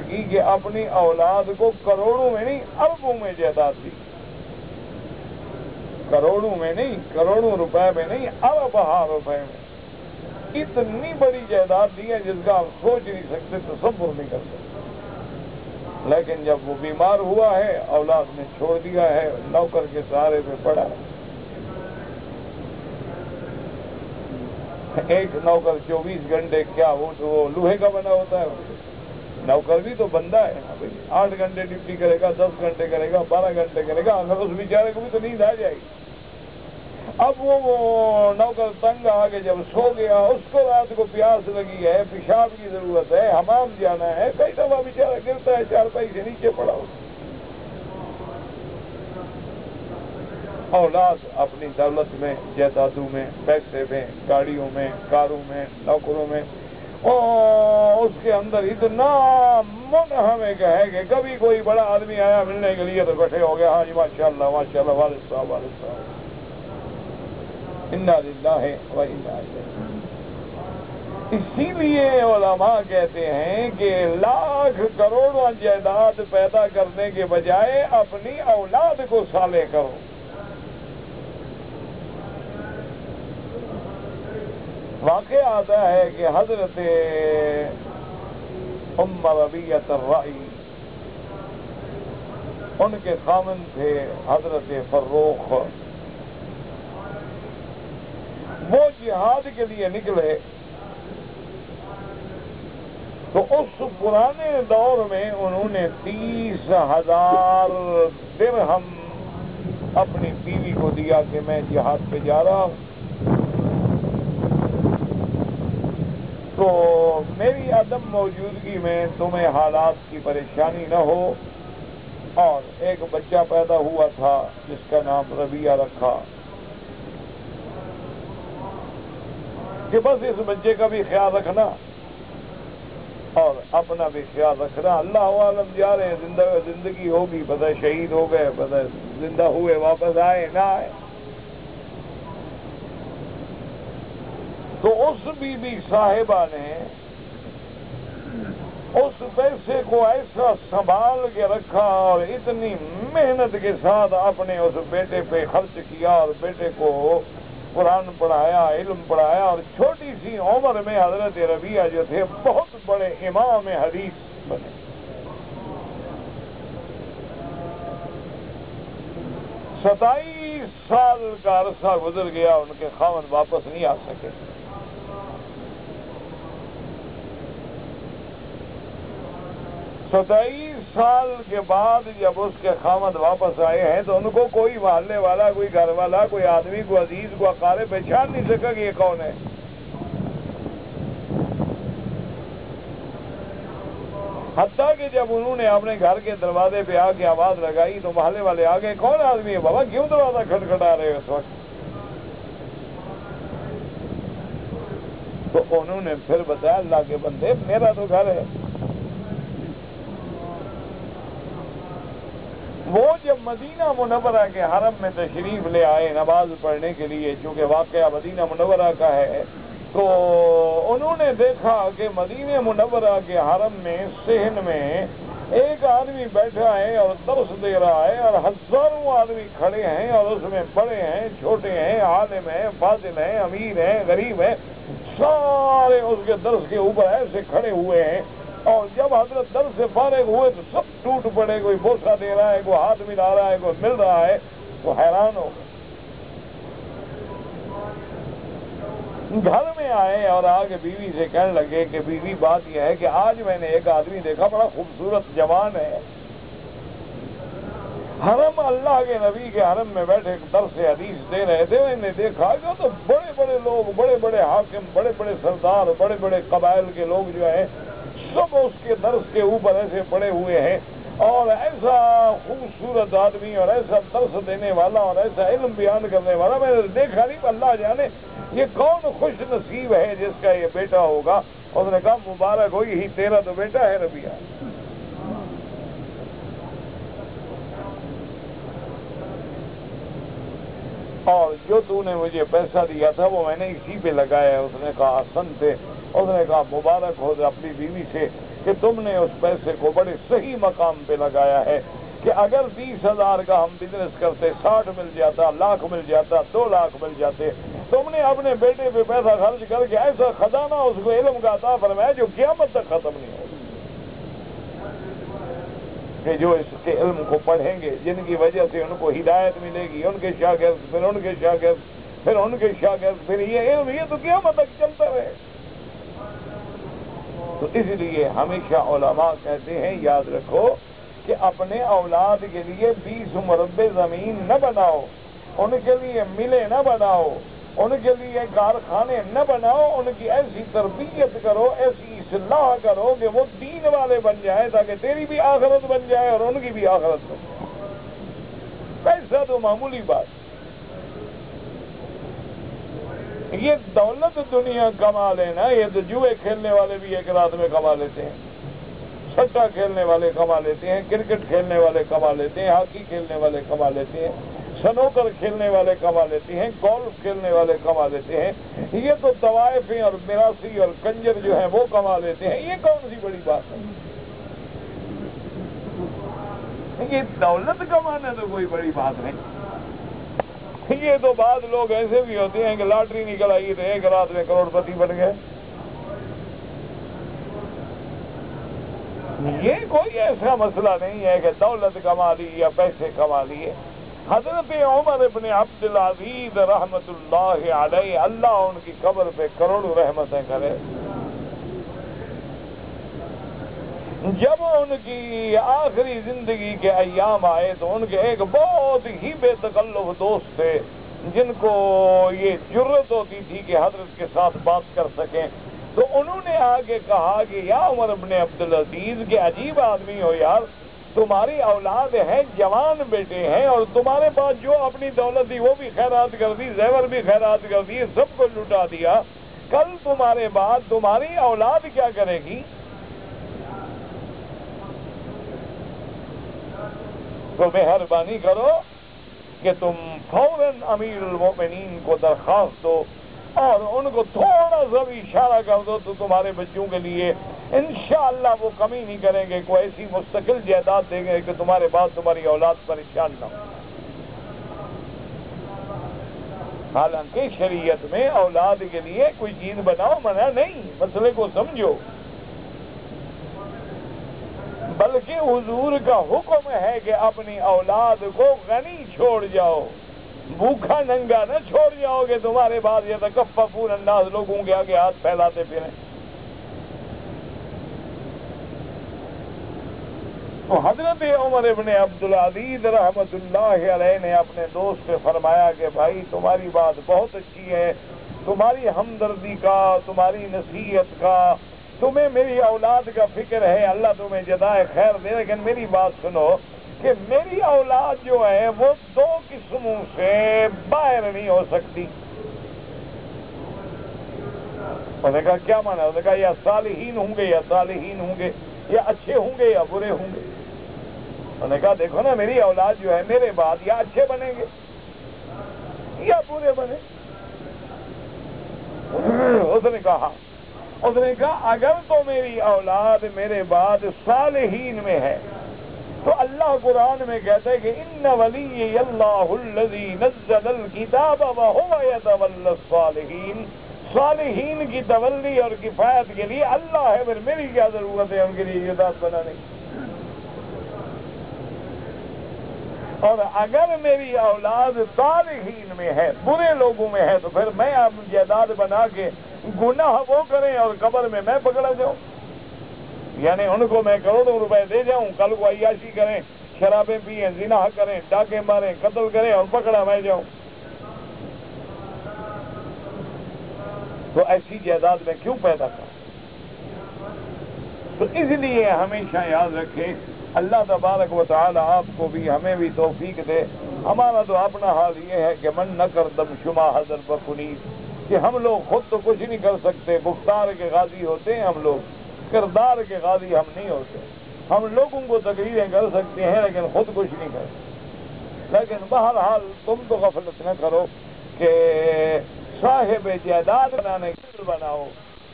کی کہ اپنی اولاد کو کروڑوں میں نہیں اربوں میں جائیداد دی، کروڑوں میں نہیں، کروڑوں روپے میں نہیں، اربہ روپے میں اتنی بڑی جائیداد دی ہے جس کا آپ سوچ نہیں سکتے، تصور نہیں کر سکتے۔ لیکن جب وہ بیمار ہوا ہے، اولاد نے چھوڑ دیا ہے، نوکر کے سہارے پہ پڑا ہے۔ ایک نوکر 24 گھنٹے، کیا وہ لوہے کا بنا ہوتا ہے؟ نوکر بھی تو بندہ ہے نا بھائی، 8 گھنٹے ڈیوٹی کرے گا، 10 گھنٹے کرے گا، 12 گھنٹے کرے گا، اگر اس بیچارے کو بھی تو نیند آ جائے گی۔ اب وہ نوکر تنگ آ کے جب سو گیا، اس کو رات کو پیاس لگی ہے، پیشاب کی ضرورت ہے، حمام جانا ہے، کئی دفعہ بیچارہ گرتا ہے، چارپائی سے نیچے پڑا ہو۔ اولاد اپنی دولت میں، جائیدادوں میں، پیسے میں، گاڑیوں میں، کاروں میں، نوکروں میں، اور اس کے اندر اتنا منہم ہے کہ کبھی کوئی بڑا آدمی آیا ملنے کے لیے تو بیٹھے ہو گیا، ہاں جی ماشاءاللہ ماشاءاللہ، والد صاحب والد صاحب، انا للہ و انا الیہ۔ اسی لیے علماء کہتے ہیں کہ لاکھ کروڑوں جائیداد پیدا کرنے کے بجائے اپنی اولاد کو صالح کرو۔ واقع آتا ہے کہ حضرت ام ربیعۃ الرأی، ان کے خاوند تھے حضرت فروخ، وہ جہاد کے لیے نکلے تو اس پرانے دور میں انہوں نے 30,000 درہم اپنی بیوی کو دیا کہ میں جہاد پہ جا رہا ہوں، تو میری عدم موجودگی میں تمہیں حالات کی پریشانی نہ ہو۔ اور ایک بچہ پیدا ہوا تھا جس کا نام ربیہ رکھا، کہ بس اس بچے کا بھی خیال رکھنا اور اپنا بھی خیال رکھنا، اللہ عالم جا رہے ہیں، زندگی ہوگی، پتہ شہید ہو گئے، پتہ زندہ ہوئے واپس آئے نہ آئے۔ تو اس بی بی صاحبہ نے اس پیسے کو ایسا سنبھال کے رکھا اور اتنی محنت کے ساتھ اپنے اس بیٹے پہ خرچ کیا، اور بیٹے کو قرآن پڑھایا، علم پڑھایا، اور چھوٹی سی عمر میں حضرت ربیہ جو تھے بہت بڑے امام حدیث بنے۔ 27 سال کا عرصہ گزر گیا، ان کے خاوند واپس نہیں آ سکے۔ 27 سال کے بعد جب اس کے خاوند واپس آئے ہیں تو ان کو کوئی محلے والا، کوئی گھر والا، کوئی آدمی، کوئی عزیز، کوئی اقارب پہچان نہیں سکا کہ یہ کون ہے۔ حتیٰ کہ جب انہوں نے اپنے گھر کے دروازے پہ آ کے آواز لگائی تو محلے والے آ گئے، کون آدمی ہے بابا، کیوں دروازہ کھٹکھٹا رہے ہو اس وقت؟ تو انہوں نے پھر بتایا، اللہ کے بندے میرا تو گھر ہے۔ وہ جب مدینہ منورہ کے حرم میں تشریف لے آئے نماز پڑھنے کے لیے، چونکہ واقعہ مدینہ منورہ کا ہے، تو انہوں نے دیکھا کہ مدینہ منورہ کے حرم میں صحن میں ایک آدمی بیٹھا ہے اور درس دے رہا ہے، اور ہزاروں آدمی کھڑے ہیں، اور اس میں بڑے ہیں، چھوٹے ہیں، عالم ہیں، فاضل ہیں، امیر ہیں، غریب ہیں، سارے اس کے درس کے اوپر ایسے کھڑے ہوئے ہیں۔ اور جب حضرت درس سے فارغ ہوئے تو سب ٹوٹ پڑے، کوئی بوسہ دے رہا ہے، کوئی ہاتھ ملا رہا ہے، کوئی مل رہا ہے، تو حیران ہو گئے۔ گھر میں آئے اور آگے بیوی سے کہنے لگے کہ بیوی بات یہ ہے کہ آج میں نے ایک آدمی دیکھا، بڑا خوبصورت جوان ہے، حرم اللہ کے نبی کے حرم میں بیٹھے درس حدیث دے رہے تھے، میں نے دیکھا کہ تو بڑے بڑے لوگ، بڑے بڑے حاکم، بڑے بڑے سردار، بڑے بڑے قبائل کے لوگ جو ہیں سب اس کے درس کے اوپر ایسے پڑے ہوئے ہیں، اور ایسا خوبصورت آدمی اور ایسا درس دینے والا اور ایسا علم بیان کرنے والا میں نے دیکھا نہیں۔ اللہ جانے یہ کون خوش نصیب ہے جس کا یہ بیٹا ہوگا۔ اس نے کہا مبارک ہو، یہی تیرا تو بیٹا ہے ربیہ۔ اور جو تو نے مجھے پیسہ دیا تھا وہ میں نے اسی پہ لگایا ہے۔ اس نے کہا حسن تھے۔ اس نے کہا مبارک ہو اپنی بیوی سے کہ تم نے اس پیسے کو بڑے صحیح مقام پہ لگایا ہے، کہ اگر 20,000 کا ہم بزنس کرتے، 60 مل جاتا، لاکھ مل جاتا، 2 لاکھ مل جاتے، تم نے اپنے بیٹے پہ پیسہ خرچ کر کے ایسا خزانہ اس کو علم کا عطا فرمایا جو قیامت تک ختم نہیں ہوگا، کہ جو اس کے علم کو پڑھیں گے، جن کی وجہ سے ان کو ہدایت ملے گی، ان کے شاگرد، پھر ان کے شاگرد، پھر ان کے شاگرد، پھر یہ علم یہ تو قیامت تک چلتا رہے۔ تو اس لیے ہمیشہ علماء کہتے ہیں یاد رکھو کہ اپنے اولاد کے لیے 20 مربع زمین نہ بناؤ، ان کے لیے ملیں نہ بناؤ، ان کے لیے کارخانے نہ بناؤ، ان کی ایسی تربیت کرو، ایسی اصلاح کرو کہ وہ دین والے بن جائیں، تاکہ تیری بھی آخرت بن جائے اور ان کی بھی آخرت بن جائے۔ پیسہ تو معمولی بات، یہ دولت دنیا کما لینا، یہ تو جوئے کھیلنے والے بھی ایک رات میں کما لیتے ہیں، سٹا کھیلنے والے کما لیتے ہیں، کرکٹ کھیلنے والے کما لیتے ہیں، ہاکی کھیلنے والے کما لیتے ہیں، سنوکر کھیلنے والے کما لیتے ہیں، گولف کھیلنے والے کما لیتے ہیں، یہ تو طوائفیں اور میراثی اور کنجر جو ہیں وہ کما لیتے ہیں۔ یہ کون سی بڑی بات ہے؟ یہ دولت کمانا تو کوئی بڑی بات نہیں۔ یہ تو بعض لوگ ایسے بھی ہوتے ہیں کہ لاٹری نکل آئی تو ایک رات میں کروڑ پتی بن گئے۔ یہ کوئی ایسا مسئلہ نہیں ہے کہ دولت کما لی یا پیسے کما لیے۔ حضرت عمر ابن عبد العزیز رحمت اللہ علیہ، اللہ ان کی قبر پہ کروڑوں رحمتیں کرے، جب ان کی آخری زندگی کے ایام آئے تو ان کے ایک بہت ہی بے تکلف دوست تھے جن کو یہ جرت ہوتی تھی کہ حضرت کے ساتھ بات کر سکیں، تو انہوں نے آگے کہا کہ یا عمر ابن عبد العزیز کے عجیب آدمی ہو یار، تمہاری اولاد ہے، جوان بیٹے ہیں، اور تمہارے پاس جو اپنی دولت تھی وہ بھی خیرات کر دی، زیور بھی خیرات کر دی، سب کو لٹا دیا، کل تمہارے بعد تمہاری اولاد کیا کرے گی؟ تو مہربانی کرو کہ تم فوراً امیر المومنین کو درخواست دو اور ان کو تھوڑا سا بھی اشارہ کر دو تو تمہارے بچوں کے لیے انشاءاللہ وہ کمی نہیں کریں گے، کوئی ایسی مستقل جائیداد دیں گے کہ تمہارے بعد تمہاری اولاد پریشان نہ ہو۔ حالانکہ شریعت میں اولاد کے لیے کوئی چیز بناؤ منع نہیں، مسئلے کو سمجھو، بلکہ حضور کا حکم ہے کہ اپنی اولاد کو غنی چھوڑ جاؤ، بھوکا ننگا نہ چھوڑ جاؤ کہ تمہارے بعد یتکففون الناس، لوگوں کے آگے ہاتھ پھیلاتے پھریں۔ تو حضرت عمر ابن عبد العزیز رحمت اللہ علیہ نے اپنے دوست سے فرمایا کہ بھائی تمہاری بات بہت اچھی ہے، تمہاری ہمدردی کا، تمہاری نصیحت کا تمہیں میری اولاد کا فکر ہے، اللہ تمہیں جزائے خیر دے، لیکن میری بات سنو کہ میری اولاد جو ہے وہ دو قسموں سے باہر نہیں ہو سکتی۔ انہوں نے کہا کیا مانا؟ انہوں نے کہا یا صالحین ہوں گے یا صالحین ہوں گے، یا اچھے ہوں گے یا برے ہوں گے۔ انہوں نے کہا دیکھو نا، میری اولاد جو ہے میرے بعد یا اچھے بنیں گے یا برے بنے۔ اس نے کہا اگر تو میری اولاد میرے بعد صالحین میں ہے تو اللہ قرآن میں کہتا ہے کہ ان ولی اللہ الذی نزل الکتاب وہو یتولی الصالحین، صالحین کی تولی اور کفایت کے لیے اللہ ہے، پھر میری کیا ضرورت ہے ان کے لیے جائیداد بنانے کی؟ اور اگر میری اولاد صالحین میں ہے، برے لوگوں میں ہے، تو پھر میں اب جائیداد بنا کے گناہ وہ کریں اور قبر میں پکڑا جاؤں؟ یعنی ان کو میں کروڑوں روپے دے جاؤں، کل کو عیاشی کریں، شرابیں پئیں، زنا کریں، ڈاکے ماریں، قتل کریں اور پکڑا میں جاؤں؟ تو ایسی جائیداد میں کیوں پیدا کروں؟ تو اس لیے ہمیشہ یاد رکھیں، اللہ تبارک و تعالی آپ کو بھی ہمیں بھی توفیق دے۔ ہمارا تو اپنا حال یہ ہے کہ من نہ کر دم شما حضر بخنید، کہ ہم لوگ خود تو کچھ نہیں کر سکتے، مختار کے غازی ہوتے ہیں ہم لوگ، کردار کے غازی ہم نہیں ہوتے۔ ہم لوگوں کو تقریریں کر سکتے ہیں لیکن خود کچھ نہیں کر سکتے۔ لیکن بہرحال تم تو غفلت نہ کرو کہ صاحب جائیداد بنانے کے لیے بناؤ،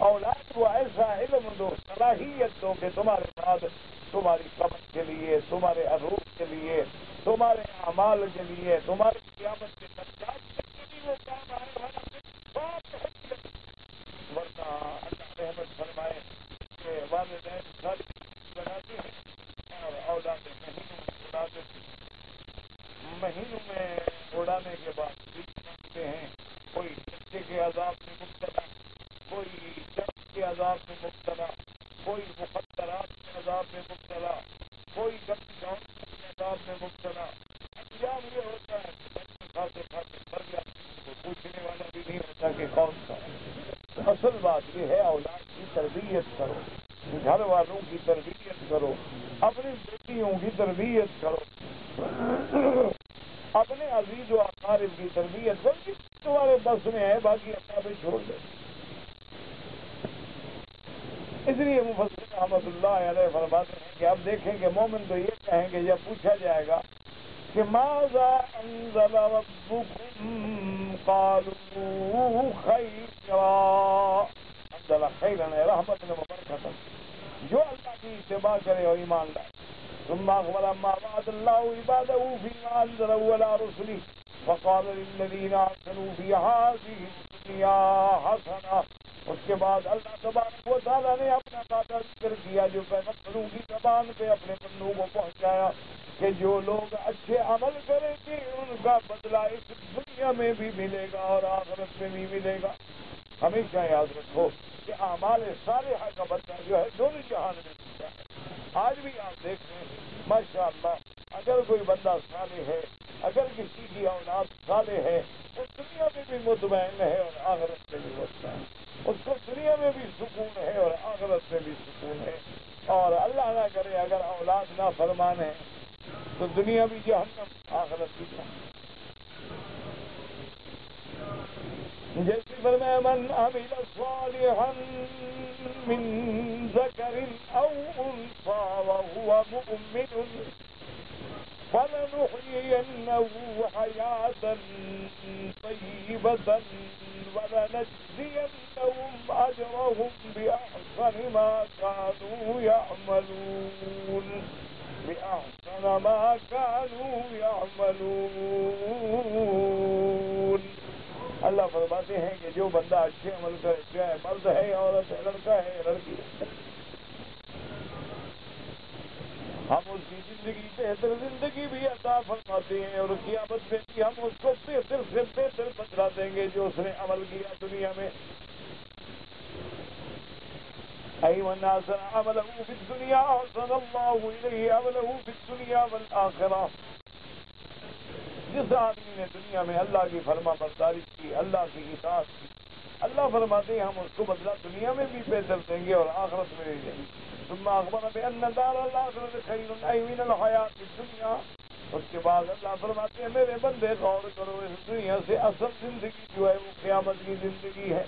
اولاد کو ایسا علم دو، صلاحیت دو کہ تمہارے بعد تمہاری قبر کے لیے، تمہارے عروج کے لیے، تمہارے اعمال کے لیے، تمہاری قیامت کے درجات کے لیے وہ کام آنے والا ورنہ اللہ رحمت فرمائے کہ والدین ساری بناتے ہیں اور اولاد مہینوں میں اڑانے کے بعد مانگتے ہیں، کوئی بچے کے عذاب میں مبتلا، کوئی درد کے عذاب میں مبتلا، کوئی مخدرات کے عذاب میں مبتلا، کوئی گندی دولت کے عذاب میں مبتلا۔ انجام یہ ہوتا ہے کہ بچے کھاتے کھاتے مر جاتے ہیں، تو پوچھنے والا بھی نہیں ہوتا کہ کون سا ہے۔ اصل بات یہ ہے اولاد کی تربیت کرو، گھر والوں کی تربیت کرو، اپنی بیٹیوں کی تربیت کرو، اپنے عزیز و اقارب کی تربیت کرو، تمہارے بس میں ہے، باقی اللہ پہ چھوڑ دو۔ اس لیے مفسر رحمۃ اللہ علیہ فرماتے ہیں کہ اب دیکھیں کہ مومن تو یہ کہیں کہ جب پوچھا جائے گا کہ ماذا انزل ربکم قالوا خیرا، انزل خیرا ہے رحمت مبارکۃ، جو اللہ کی اتباع کرے اور ایمان لائے۔ ثم اخبر ما وعد الله عباده فيما انزله على رسله فقال للذين احسنوا في هذه الدنيا حسنة۔ اس کے بعد اللہ تبارک و تعالیٰ نے اپنا وعدہ ذکر کیا جو پیغمبروں کی زبان پہ اپنے بندوں کو پہنچایا کہ جو لوگ اچھے عمل کریں گے ان کا بدلہ اس دنیا میں بھی ملے گا اور آخرت میں بھی ملے گا۔ ہمیشہ یاد رکھو کہ اعمال صالحہ کا بدلہ جو ہے دونوں جہان میں ملتا ہے۔ آج بھی آپ دیکھ رہے ہیں ماشاء اللہ، اگر کوئی بندہ صالح ہے، اگر کسی کی اولاد صالح ہے، وہ دنیا میں بھی مطمئن ہے اور آخرت میں بھی مطمئن ہے، اس کو دنیا میں بھی سکون ہے اور آخرت میں بھی سکون ہے۔ اور اللہ نہ کرے اگر اولاد نہ فرمان ہے تو دنیا بھی جہنم، آخرت بھی جہنم۔ جیسے فرمایا من عمل صالحا من ذکر او انثى وهو مؤمن فلنحيينه حياة طيبة ولنجزينهم أجرهم بأحسن ما كانوا يعملون، بأحسن ما كانوا يعملون۔ اللہ فرماتے ہیں کہ جو بندہ اچھے عمل کرے، چاہے مرد ہے، عورت ہے، لڑکا ہے، لڑکی ہے، ہم اس کی زندگی بہتر زندگی بھی عطا فرماتے ہیں اور قیامت میں بھی ہم اس کو بہتر سے بہتر بدلا دیں گے جو اس نے عمل کیا دنیا میں۔ أي من أحسن عمله في الدنيا أحسن الله إليه عمله في الدنيا والآخرة۔ جس آدمی نے دنیا میں اللہ کی فرما برداری کی، اللہ کی اطاعت کی، اللہ فرماتے ہیں ہم اس کو بدلہ دنیا میں بھی بہتر دیں گے اور آخرت میں بھی دیں گے. ثم اخبر بان دار الاخرۃ خیر من الحیات الدنیا. اس کے بعد اللہ فرماتے ہیں میرے بندے غور کرو اس دنیا سے اصل زندگی جو ہے وہ قیامت کی زندگی ہے.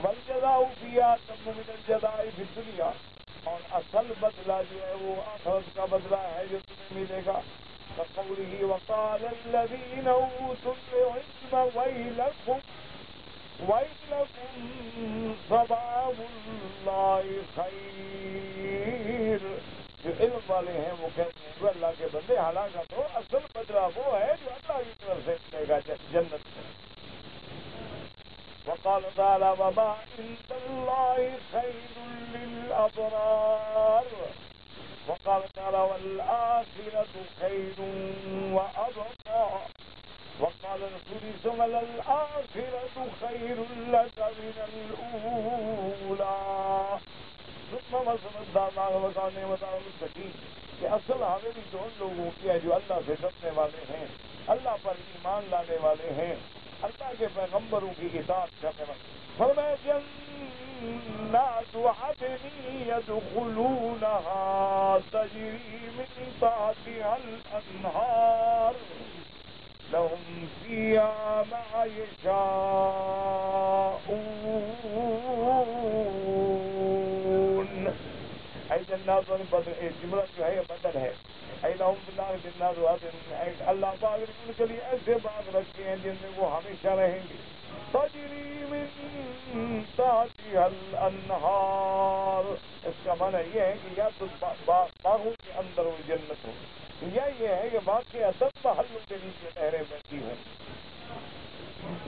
والجزاء فيها أتم من الجزاء في الدنيا. اور اصل بدلہ جو ہے وہ آخرت کا بدلہ ہے جو تمہیں ملے گا. فقوله وقال الذين اوتوا العلم ويلكم ثواب الله خیر. جو علم والے ہیں وہ کہتے ہیں جو اللہ کے بندے ہلاکت ہو اصل بدلہ وہ ہے جو اللہ کی طرف سے ملے گا جنت میں. وقال تعالى وما عند الله خير للأبرار. وقال تعالى والآخرة خير وأبقى. وقال رسول ثم الآخرة خير لك من الأولى. ثم مثل الدار وقال نعمة المتقين. کہ اصل حاضری تو ان لوگوں کی ہے جو اللہ سے ڈرنے والے ہیں, اللہ پر ایمان لانے والے ہیں, اللہ کے پیغمبروں کی اطاعت کرنے والے. فرمایا جنات عدن يدخلونها تجری من تحتها الانہار لهم فيها ما يشاءون. اے جنات بدر جملہ جو ہے یہ بدل ہے. اے لهم في النار جنات عدن. اللہ پاک نے ان کے لیے ایسے باغ رکھے ہیں جن میں وہ ہمیشہ رہیں گے. تجری من تحتها الانہار. اس کا معنی یہ ہے کہ یا تو باغوں کے اندر وہ جنت ہو, یا یہ ہے کہ واقعہ 10 محلوں کے نیچے نہریں بہتی ہوں.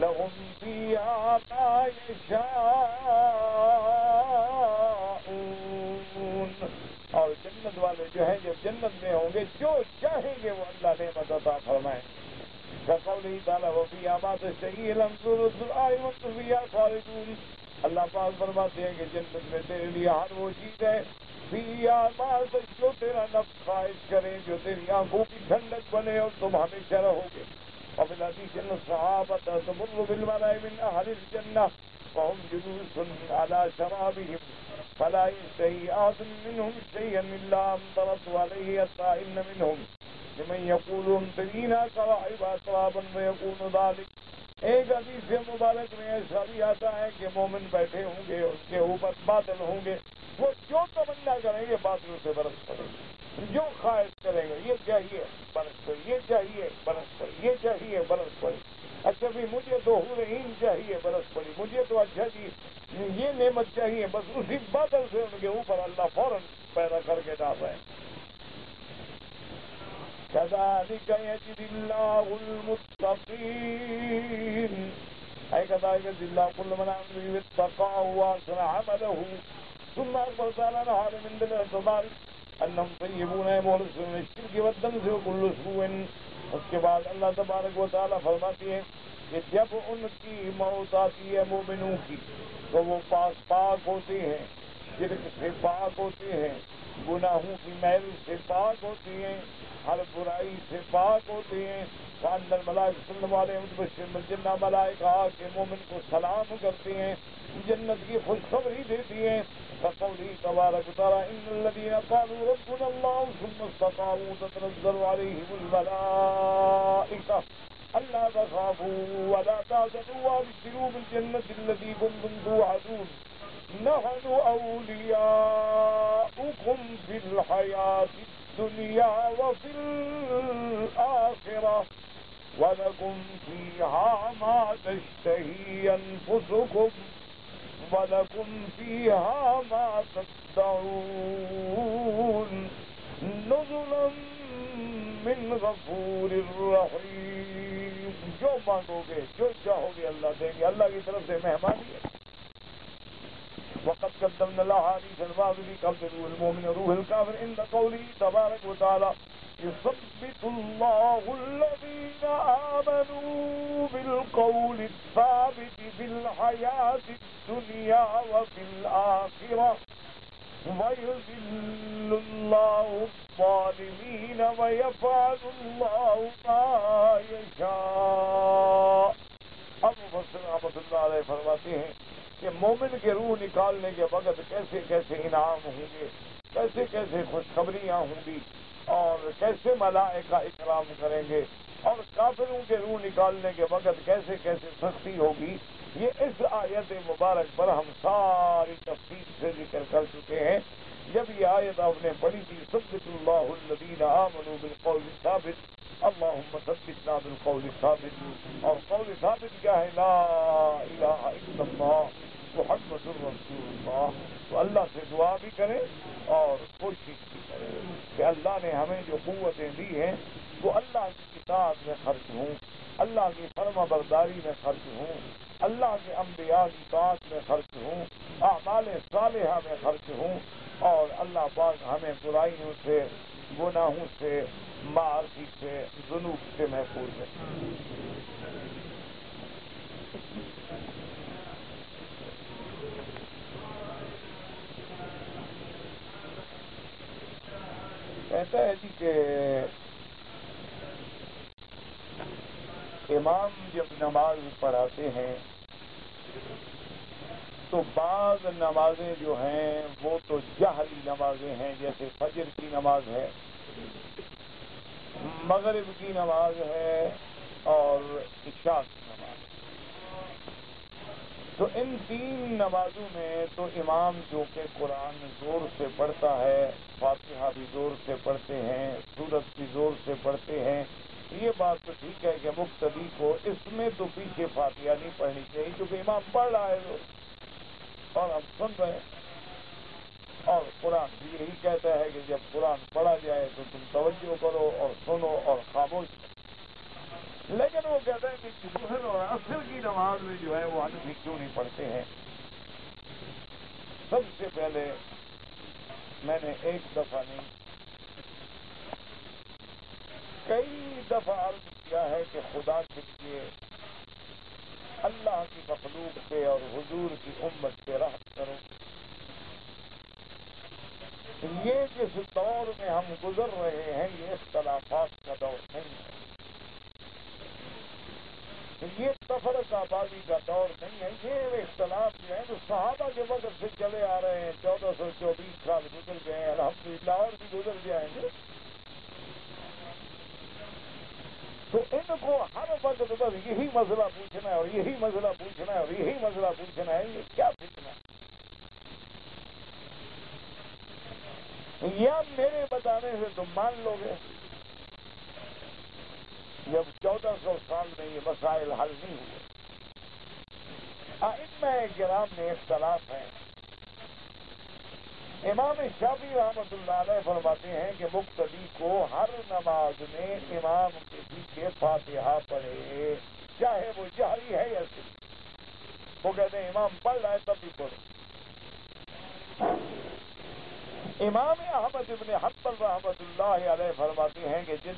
لهم فيها ما يشاءون. اور جنت والے جو ہیں جب جنت میں ہوں گے جو چاہیں گے وہ اللہ نعمت عطا فرمائیں. كقوله تعالى وفيها ما تشتهي الأنفس والأعين فيها خالدون. اللہ پاک فرماتے ہیں کہ جنت میں تیرے لیے ہر وہ چیز ہے فيها ما جو تیرا نفس خواہش کرے, جو تیری آنکھوں کی ٹھنڈک بنے اور تم ہمیشہ رہو گے. وفي الحديث أن الصحابة تمر بالملائكة من أهل الجنة وهم جلوس على شرابهم فلا يشتهي أحد منهم شيئا إلا أمطرت عليه حتى إن منهم لمن يقول امطرينا كواعب أترابا ويكون ذلك. ایک حدیث مبارک میں ایسا بھی آتا ہے کہ مومن بیٹھے ہوں گے, اس کے اوپر بادل ہوں گے, وہ جو تمنا کریں گے بادلوں سے برس پڑے گی. جو خواہش کریں گے یہ چاہیے برس پڑے, یہ چاہیے برس پڑے, یہ چاہیے برس پڑے. اچھا بھی مجھے تو حور عین چاہیے برس پڑی, مجھے تو اچھا جی یہ نعمت چاہیے, بس اسی بادل سے ان کے اوپر اللہ فوراً پیدا کر کے ڈال رہے ہیں. كذلك يجزي الله المتقين. أي كذلك يجزي الله كل من عمل واتقى وأحسن عمله. ثم أخبر تعالى عن حال من الاعتبار أنهم طيبون مخلصون من الشرك والدنس وكل سوء. اس کے بعد اللہ تبارک و تعالیٰ فرماتی ہے کہ جب ان کی موت آتی ہے مومنوں کی تو وہ پاک ہوتے ہیں, شرک سے پاک ہوتے ہیں, گناہوں کی میل سے پاک ہوتی ہیں, ہر برائی سے پاک ہوتے ہیں. اندر ملائکہ صلی اللہ علیہ وسلم جنہ ملائکہ کے مومن کو سلام کرتے ہیں, جنت کی خوشخبری دیتی ہیں. فقوله تبارک وتعالى ان الذين قالوا ربنا الله ثم استقاموا تتنزل عليهم الملائكة ألا تخافوا ولا تحزنوا وابشروا بالجنة التي كنتم توعدون نحن أولياؤكم في الحياة الدنيا وفي الآخرة وَلَكُمْ فِيهَا مَا تَشْتَهِي أَنفُسُكُمْ وَلَكُمْ فِيهَا مَا تَدَّعُونَ نُزُلًا مِّنْ غَفُورٍ رَّحِيمٍ. جو مانگو گے جو چاہو گے اللہ دیں گے, اللہ کی طرف سے مہمانی ہے. وقد قدمنا الأحاديث الواردة قبل روح المؤمن وروح الكافر عند قوله تبارك وتعالى يثبت الله الذين آمنوا بالقول الثابت في الحياة الدنيا وفي الآخرة ويذل الله الظالمين ويفعل الله ما يشاء. اب مفسر رحمۃ اللہ علیہ فرماتے ہیں کہ مومن کے روح نکالنے کے وقت کیسے کیسے انعام ہوں گے، کیسے کیسے خوشخبریاں ہوں گی، اور کیسے ملائکہ اکرام کریں گے، اور کافروں کے روح نکالنے کے وقت کیسے کیسے سختی ہوگی، یہ اس آیت مبارک پر ہم ساری تفصیل سے ذکر کر چکے ہیں۔ جب یہ آیت آپ نے پڑھی تھی ثبت اللہ الذین آمنوا بالقول الثابت، اللہم ثبتنا بالقول الثابت، اور قول ثابت کیا ہے؟ لا الہ الا اللہ محمد الرسول اللہ۔ تو اللہ سے دعا بھی کریں اور کوشش بھی کریں کہ اللہ نے ہمیں جو قوتیں دی ہیں وہ اللہ کی اطاعت میں خرچ ہوں، اللہ کی فرما برداری میں خرچ ہوں، اللہ کے انبیاء کی اطاعت میں خرچ ہوں، اعمال صالحہ میں خرچ ہوں، اور اللہ پاک ہمیں برائیوں سے، گناہوں سے، معاصی سے، ذنوب سے محفوظ رکھے۔ کہتا ہے جی کہ امام جب نماز پڑھاتے ہیں تو بعض نمازیں جو ہیں وہ تو جہری نمازیں ہیں، جیسے فجر کی نماز ہے، مغرب کی نماز ہے، اور عشاء کی نماز ہے۔ تو ان تین نمازوں میں تو امام جو کہ قرآن زور سے پڑھتا ہے، فاتحہ بھی زور سے پڑھتے ہیں، سورت بھی زور سے پڑھتے ہیں، یہ بات تو ٹھیک ہے کہ مقتدی کو اس میں تو پیچھے فاتحہ نہیں پڑھنی چاہیے، کیونکہ امام پڑھ رہا ہے اور ہم سن رہے ہیں، اور قرآن بھی یہی کہتا ہے کہ جب قرآن پڑھا جائے تو تم توجہ کرو اور سنو اور خاموش کرو۔ لیکن وہ کہتے ہیں کہ ظہر اور عصر کی نماز میں جو ہے وہ حنفی کیوں نہیں پڑھتے ہیں؟ سب سے پہلے میں نے ایک دفعہ نہیں کئی دفعہ عرض کیا ہے کہ خدا کے لیے اللہ کی مخلوق سے اور حضور کی امت سے رحم کرو۔ یہ جس دور میں ہم گزر رہے ہیں یہ اختلافات کا دور نہیں ہے، یہ تفرقہ بازی کا دور نہیں ہے۔ یہ اختلاف جو ہے تو صحابہ کے وقت سے چلے آ رہے ہیں، 1424 سال گزر گئے ہیں، الحمدللہ اور بھی گزر جائیں گے۔ تو ان کو ہر وقت بس یہی مسئلہ پوچھنا ہے اور یہی مسئلہ پوچھنا ہے اور یہی مسئلہ پوچھنا ہے، یہ کیا فتنہ ہے؟ یا میرے بتانے سے تم مان لو گے؟ جب 1400 سال میں یہ مسائل حل نہیں ہوئے۔ ائمہ کرام میں اختلاف ہے۔ امام شافعی رحمۃ اللہ علیہ فرماتے ہیں کہ مقتدی کو ہر نماز میں امام کے پیچھے فاتحہ پڑھے، چاہے وہ جہری ہے یا سری۔ وہ کہتے ہیں امام پڑھ رہا ہے تب بھی پڑھو۔ امام احمد ابن حنبل رحمۃ اللہ علیہ فرماتے ہیں کہ جن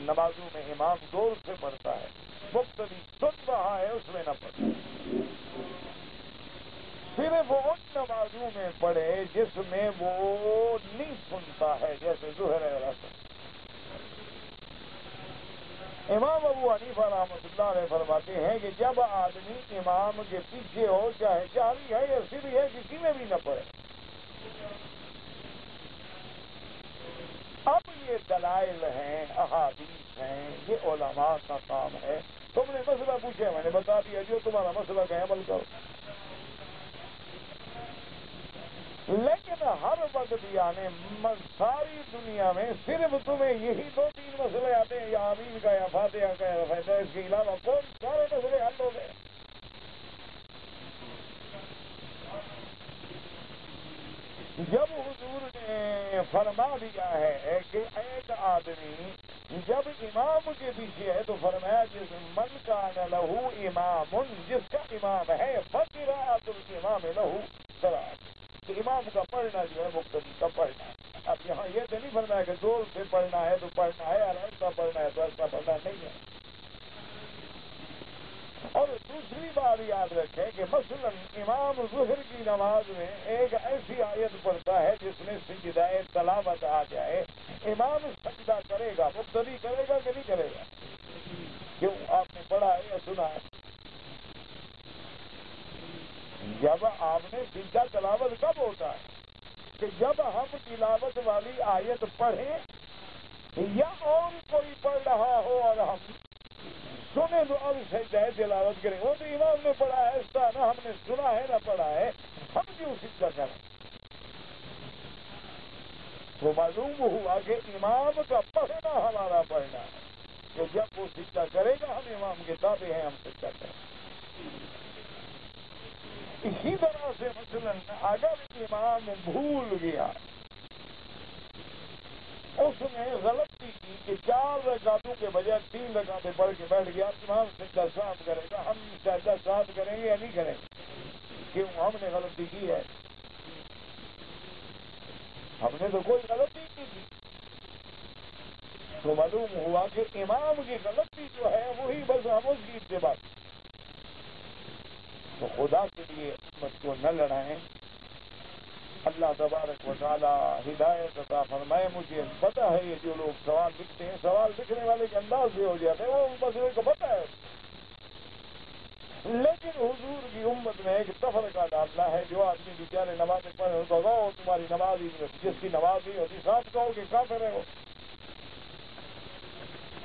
نمازوں میں امام زور سے پڑھتا ہے، مقتدی سن رہا ہے، اس میں نہ پڑھے، صرف ان نمازوں میں پڑھے جس میں وہ نہیں سنتا ہے، جیسے ظہر اور عصر۔ امام ابو حنیفہ رحمۃ اللہ علیہ فرماتے ہیں کہ جب آدمی امام کے پیچھے ہو، چاہے جہری ہے یا سری ہے، کسی میں بھی نہ پڑھے۔ اب یہ دلائل ہیں، احادیث ہیں، یہ علماء کا کام ہے۔ تم نے مسئلہ پوچھا، میں نے بتا دیا، جو تمہارا مسئلہ کا عمل کرو۔ لیکن ہر وقت یعنی ساری دنیا میں صرف تمہیں یہی 2-3 مسئلے آتے ہیں، یا آمین کا یا فاتحہ کا یا فائدہ، اس کے علاوہ کون سارے مسئلے حل ہو گئے؟ جب حضور نے فرما دیا ہے کہ ایک آدمی جب امام کے پیچھے ہے تو فرمایا جس من کان لہو امام، جس کا امام ہے، فقراءۃ الامام لہو قراءۃ، کہ امام کا پڑھنا جو ہے مقتدی کا پڑھنا ہے۔ اب یہاں یہ تو نہیں فرمایا کہ زور سے پڑھنا ہے تو پڑھنا ہے اور ایسا پڑھنا ہے تو ایسا پڑھنا نہیں ہے۔ اور دوسری بات یاد رکھیں کہ مثلا امام ظہر کی نماز میں ایک ایسی آیت پڑھتا ہے جس میں سجدہ تلاوت آ جائے، امام سجدہ کرے گا، مقتدی کرے گا کہ نہیں کرے گا؟ کیوں؟ آپ نے پڑھا ہے یا سنا ہے؟ جب آپ نے سیدھا تلاوت کب ہوتا ہے کہ جب ہم تلاوت والی آیت پڑھیں یا اور کوئی پڑھ رہا ہو اور ہم سنے تو اب سجدہ تلاوت کریں. وہ تو امام نے پڑھا ہے ایسا نہ ہم نے سنا ہے نہ پڑھا ہے, ہم کیوں سجدہ کریں؟ تو معلوم ہوا کہ امام کا پڑھنا ہمارا پڑھنا ہے کہ جب وہ سجدہ کرے گا ہم امام کے تابع ہیں, ہم سجدہ کریں. اسی طرح سے مثلاً اگر امام بھول گیا, اس نے غلطی کی کہ 4 رکعتوں کے بجائے 3 رکعتیں پڑھ کے بیٹھ گیا, امام سجدہ ساتھ کرے گا, ہم سجدہ ساتھ کریں گے یا نہیں کریں گے؟ کیوں؟ ہم نے غلطی کی ہے, ہم نے تو کوئی غلطی نہیں کی. تو معلوم ہوا کہ امام کی غلطی جو ہے وہی بس ہم اس کی اتباع. تو خدا کے لیے امت کو نہ لڑائیں. اللہ تبارک و تعالی ہدایت عطا فرمائے. مجھے پتہ ہے یہ جو لوگ سوال لکھتے ہیں, سوال لکھنے والے کے انداز سے ہو جاتے ہیں, وہ مسئلے کو پتہ ہے, لیکن حضور کی امت میں ایک تفرقہ ڈالنا ہے. جو آدمی بیچارے نمازیں پڑھے ان کو کہو تمہاری نماز ہی نہیں, جس کی نماز نہیں ہوتی صاحب کہو کہ کافر ہے وہ.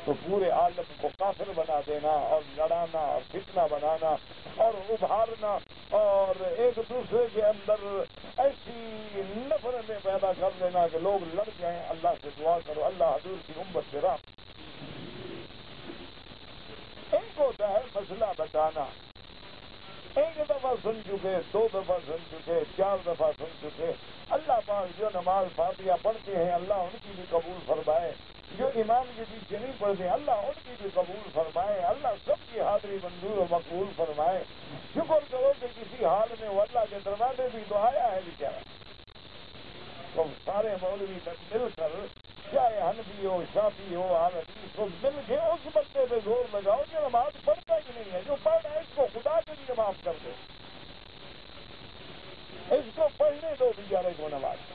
تو پورے عالم کو کافر بنا دینا اور لڑانا اور فتنہ بنانا اور ابھارنا اور ایک دوسرے کے اندر ایسی نفرتیں پیدا کر دینا کہ لوگ لڑ جائیں. اللہ سے دعا کرو اللہ حضور کی امت سے راہ. ایک ہوتا ہے مسئلہ بتانا, ایک دفعہ سن چکے, 2 دفعہ سن چکے, 4 دفعہ سن چکے. اللہ پاک جو نماز فاتحہ پڑھتے ہیں اللہ ان کی بھی قبول فرمائے, جو امام کے پیچھے نہیں پڑھتے اللہ ان کی بھی قبول فرمائے. اللہ سب کی حاضری منظور و مقبول فرمائے. شکر کرو کہ کسی حال میں وہ اللہ کے دروازے بھی تو آیا ہے بیچارہ. تو سارے مولوی مل کر چاہے حنفی ہو شافعی ہو حنفی تو مل کے اس بندے پہ زور لگاؤ جو نماز پڑھتا ہی نہیں ہے. جو پڑھ رہا ہے اس کو خدا کے لیے معاف کر دو, اس کو پڑھنے دو بیچارے کو نماز.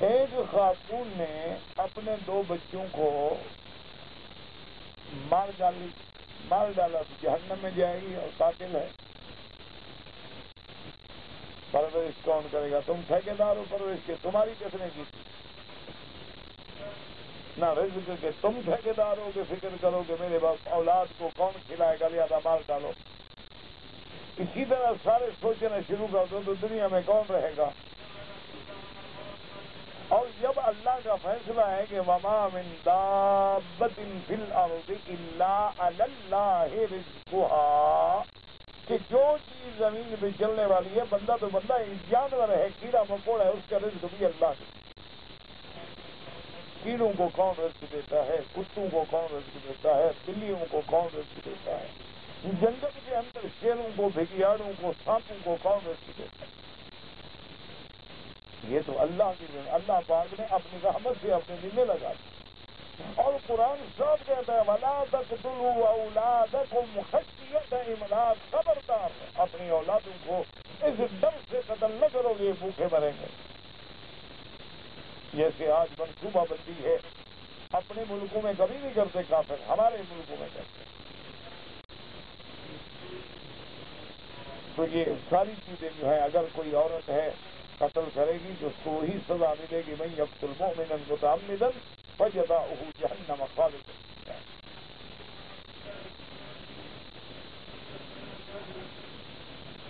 ایک خاتون نے اپنے 2 بچوں کو مار ڈالا تو جہنم میں جائے گی اور قاتل ہے. پرورش کون کرے گا؟ تم ٹھیکیدار ہو پرورش کے, تمہاری کس نے کی تھی؟ نہ رزق کے تم ٹھیکیدار ہو کہ فکر کرو کہ میرے باپ اولاد کو کون کھلائے گا, لہذا مار ڈالو. اسی طرح سارے سوچنا شروع کر دو تو دنیا میں کون رہے گا؟ اور جب اللہ کا فیصلہ ہے کہ وما من دابۃ فی الارض الا علی اللہ رزقها, کہ جو چیز زمین پہ چلنے والی ہے بندہ تو بندہ جانور ہے, کیڑا مکوڑا ہے, اس کا رزق بھی اللہ کا. کیڑوں کو کون رزق دیتا ہے؟ کتوں کو کون رزق دیتا ہے؟ بلیوں کو کون رزق دیتا ہے؟ جنگل کے اندر شیروں کو, بھیگیاڑوں کو, سانپوں کو کون رزق دیتا ہے؟ یہ تو اللہ کی اللہ پاک نے اپنی رحمت سے اپنے ذمہ لگا دی. اور قرآن صاحب کہتا ہے وَلَا تَقْتُلُوا أَوْلَادَكُمْ خَشْيَةَ إِمْلَاقٍ, خبردار اپنی اولادوں کو اس ڈر سے قتل نہ کرو یہ بھوکے مریں گے. جیسے آج منصوبہ بندی ہے, اپنے ملکوں میں کبھی نہیں کرتے کافر, ہمارے ملکوں میں کرتے. تو یہ ساری چیزیں جو ہیں اگر کوئی عورت ہے قتل کرے گی تو اس کو وہی سزا ملے گی. من یقتل مؤمنا متعمدا فجزاؤہ جہنم خالدا فیہا.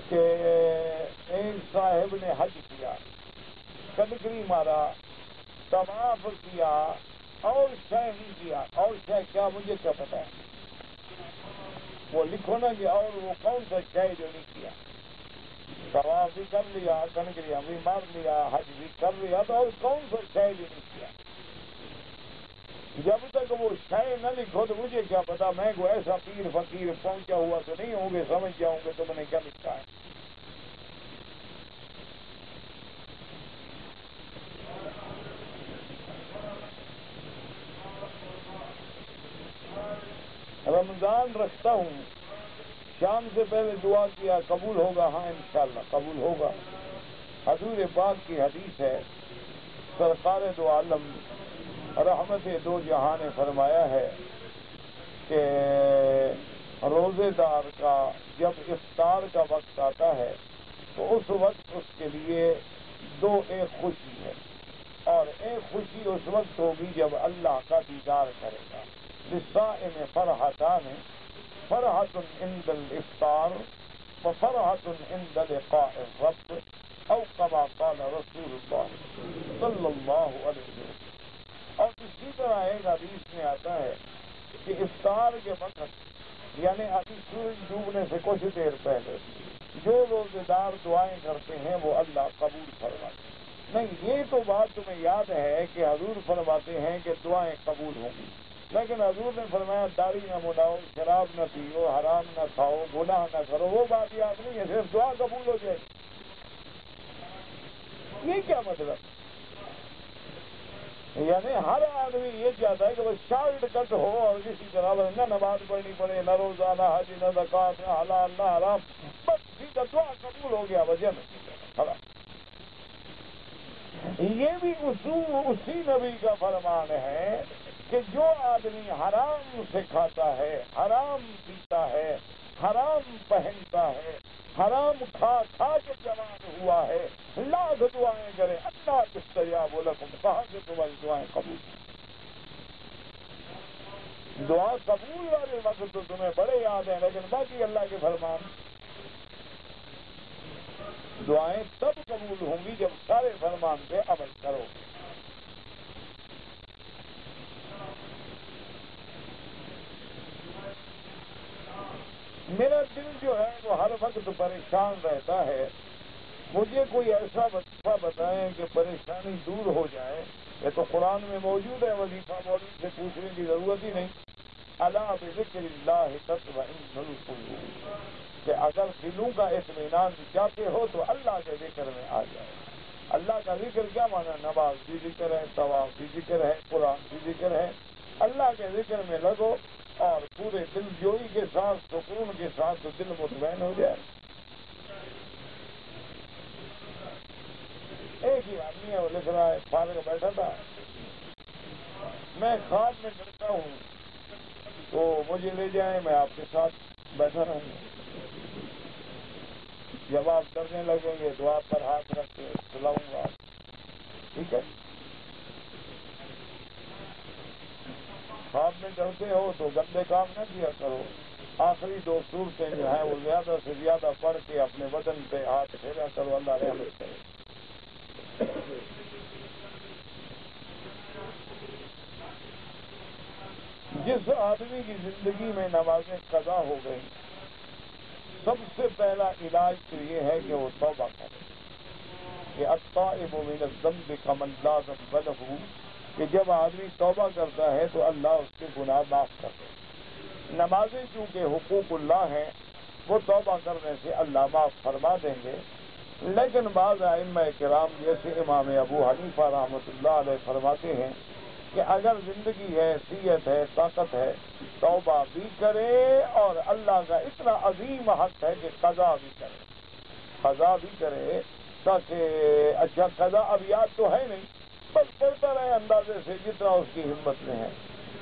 کہ ایک صاحب نے حج کیا, کنکری مارا, طواف کیا اور شے نہیں کیا. اور شے کیا مجھے کیا پتا ہے, وہ لکھو نا کہ اور وہ کون سا شے جو نہیں کیا. طواف بھی کر لیا, کنکریاں بھی مار لیا, حج بھی کر لیا, تو اور کون سا شے بھی نہیں کیا. جب تک وہ شے نہ لکھو تو مجھے کیا پتا, میں کو ایسا پیر فقیر پہنچا ہوا تو نہیں ہوں گے, سمجھ جاؤں گے تم نے کیا لکھا ہے. رمضان رکھتا ہوں, شام سے پہلے دعا کیا قبول ہوگا؟ ہاں انشاءاللہ قبول ہوگا. حضور پاک کی حدیث ہے، سرکار دو عالم رحمت دو جہاں نے فرمایا ہے کہ روزے دار کا جب افطار کا وقت آتا ہے تو اس وقت اس کے لیے ایک خوشی ہے، اور ایک خوشی اس وقت ہوگی جب اللہ کا دیدار کرے گا۔ للصائم فرحتان، فرحۃ عند الافطار وفرحۃ عند لقاء الرب، او کما قال رسول اللہ صلی اللہ علیہ وسلم۔ اور اسی طرح ایک حدیث میں آتا ہے کہ افطار کے وقت، یعنی ابھی سورج ڈوبنے سے کچھ دیر پہلے جو روزے دار دعائیں کرتے ہیں وہ اللہ قبول فرماتے ہیں۔ نہیں، یہ تو بات تمہیں یاد ہے کہ حضور فرماتے ہیں کہ دعائیں قبول ہوں گی، لیکن حضور نے فرمایا داڑھی نہ مڈاؤ، شراب نہ پیو، حرام نہ کھاؤ، گناہ نہ کرو، وہ بات یاد نہیں ہے، صرف دعا قبول ہو جائے۔ یہ کیا مطلب؟ یعنی ہر آدمی یہ چاہتا ہے کہ وہ شارٹ کٹ ہو اور کسی طرح نہ نماز پڑھنی پڑے، نہ روزہ، نہ حج، نہ زکوٰۃ، نہ حلال، نہ حرام، بس سیدھا دعا قبول ہو گیا، وجہ نہیں۔ یہ بھی اسی نبی کا فرمان ہے کہ جو آدمی حرام سے کھاتا ہے، حرام پیتا ہے، حرام پہنتا ہے، حرام کھا کے جوان ہوا ہے، لاکھ دعائیں کرے، اللہ یستجاب لکم، کہاں سے تمہاری دعائیں قبول؟ دعا قبول والے وقت تو تمہیں بڑے یاد ہیں، لیکن باقی اللہ کے فرمان، دعائیں تب قبول ہوں گی جب سارے فرمان پہ عمل کرو۔ میرا دل جو ہے وہ ہر وقت پریشان رہتا ہے، مجھے کوئی ایسا وظیفہ بتائیں کہ پریشانی دور ہو جائے۔ یہ تو قرآن میں موجود ہے، وظیفہ مولوی سے پوچھنے کی ضرورت ہی نہیں۔ الا بذکر اللہ تطمئن القلوب، کہ اگر دلوں کا اطمینان چاہتے ہو تو اللہ کے ذکر میں آ جائے۔ اللہ کا ذکر کیا مانا؟ نماز بھی ذکر ہے، طواف بھی ذکر ہے، قرآن بھی ذکر ہے۔ اللہ کے ذکر میں لگو اور پورے دل جوئی کے ساتھ، سکون کے ساتھ، تو دل مطمئن ہو جائے۔ ایک ہی آدمی ہے، وہ لکھ رہا ہے، فارغ بیٹھا تھا، میں خواب میں ڈرتا ہوں تو مجھے لے جائیں، میں آپ کے ساتھ بیٹھا رہوں گا، جب آپ ڈرنے لگیں گے تو آپ پر ہاتھ رکھ کے سلاؤں گا، ٹھیک ہے؟ خواب میں ڈرتے ہو تو گندے کام نہ کیا کرو۔ آخری دو صورتیں جو ہیں وہ زیادہ سے زیادہ پڑھ کے اپنے بدن پہ ہاتھ پھیرا کرو، اللہ رحمت کرے۔ جس آدمی کی زندگی میں نمازیں قضا ہو گئی، سب سے پہلا علاج تو یہ ہے کہ وہ توبہ کرے، کہ التائب من الذنب کمن لا ذنب لہ، کہ جب آدمی توبہ کرتا ہے تو اللہ اس کے گناہ معاف کر دے۔ نمازیں چونکہ حقوق اللہ ہیں، وہ توبہ کرنے سے اللہ معاف فرما دیں گے۔ لیکن بعض ائمہ کرام جیسے امام ابو حنیفہ رحمۃ اللہ علیہ فرماتے ہیں کہ اگر زندگی ہے، صحت ہے، طاقت ہے، توبہ بھی کرے، اور اللہ کا اتنا عظیم حق ہے کہ قضا بھی کرے، قضا بھی کرے، تاکہ اچھا قضا اب یاد تو ہے نہیں، بس پڑھتا رہے اندازے سے جتنا اس کی ہمت میں ہے۔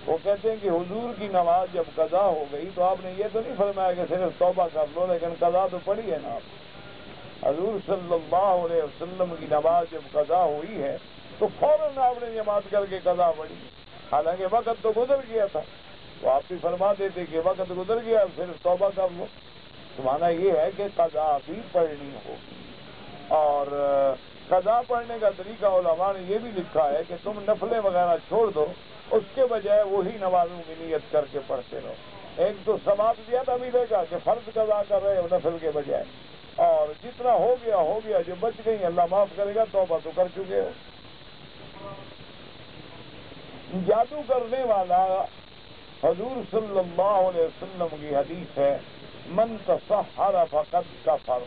وہ کہتے ہیں کہ حضور کی نماز جب قضا ہو گئی تو آپ نے یہ تو نہیں فرمایا کہ صرف توبہ کر لو، لیکن قضا تو پڑھی ہے نا آپ۔ حضور صلی اللہ علیہ وسلم کی نماز جب قضا ہوئی ہے تو فوراً آپ نے جماعت کر کے قضا پڑھی، حالانکہ وقت تو گزر گیا تھا، تو آپ بھی فرما دیتے کہ وقت گزر گیا، صرف توبہ کر لو۔ تو معنی یہ ہے کہ قضا بھی پڑھنی ہوگی، اور قضا پڑھنے کا طریقہ علماء نے یہ بھی لکھا ہے کہ تم نفلیں وغیرہ چھوڑ دو، اس کے بجائے وہی نمازوں کی نیت کر کے پڑھتے رہو۔ ایک تو ثواب زیادہ ملے گا کہ فرض قضا کر رہے ہو نفل کے بجائے، اور جتنا ہو گیا، جو بچ گئی اللہ معاف کرے گا، توبہ تو کر چکے ہو۔ جادو کرنے والا، حضور صلی اللہ علیہ وسلم کی حدیث ہے، من تسحر فقد کفر،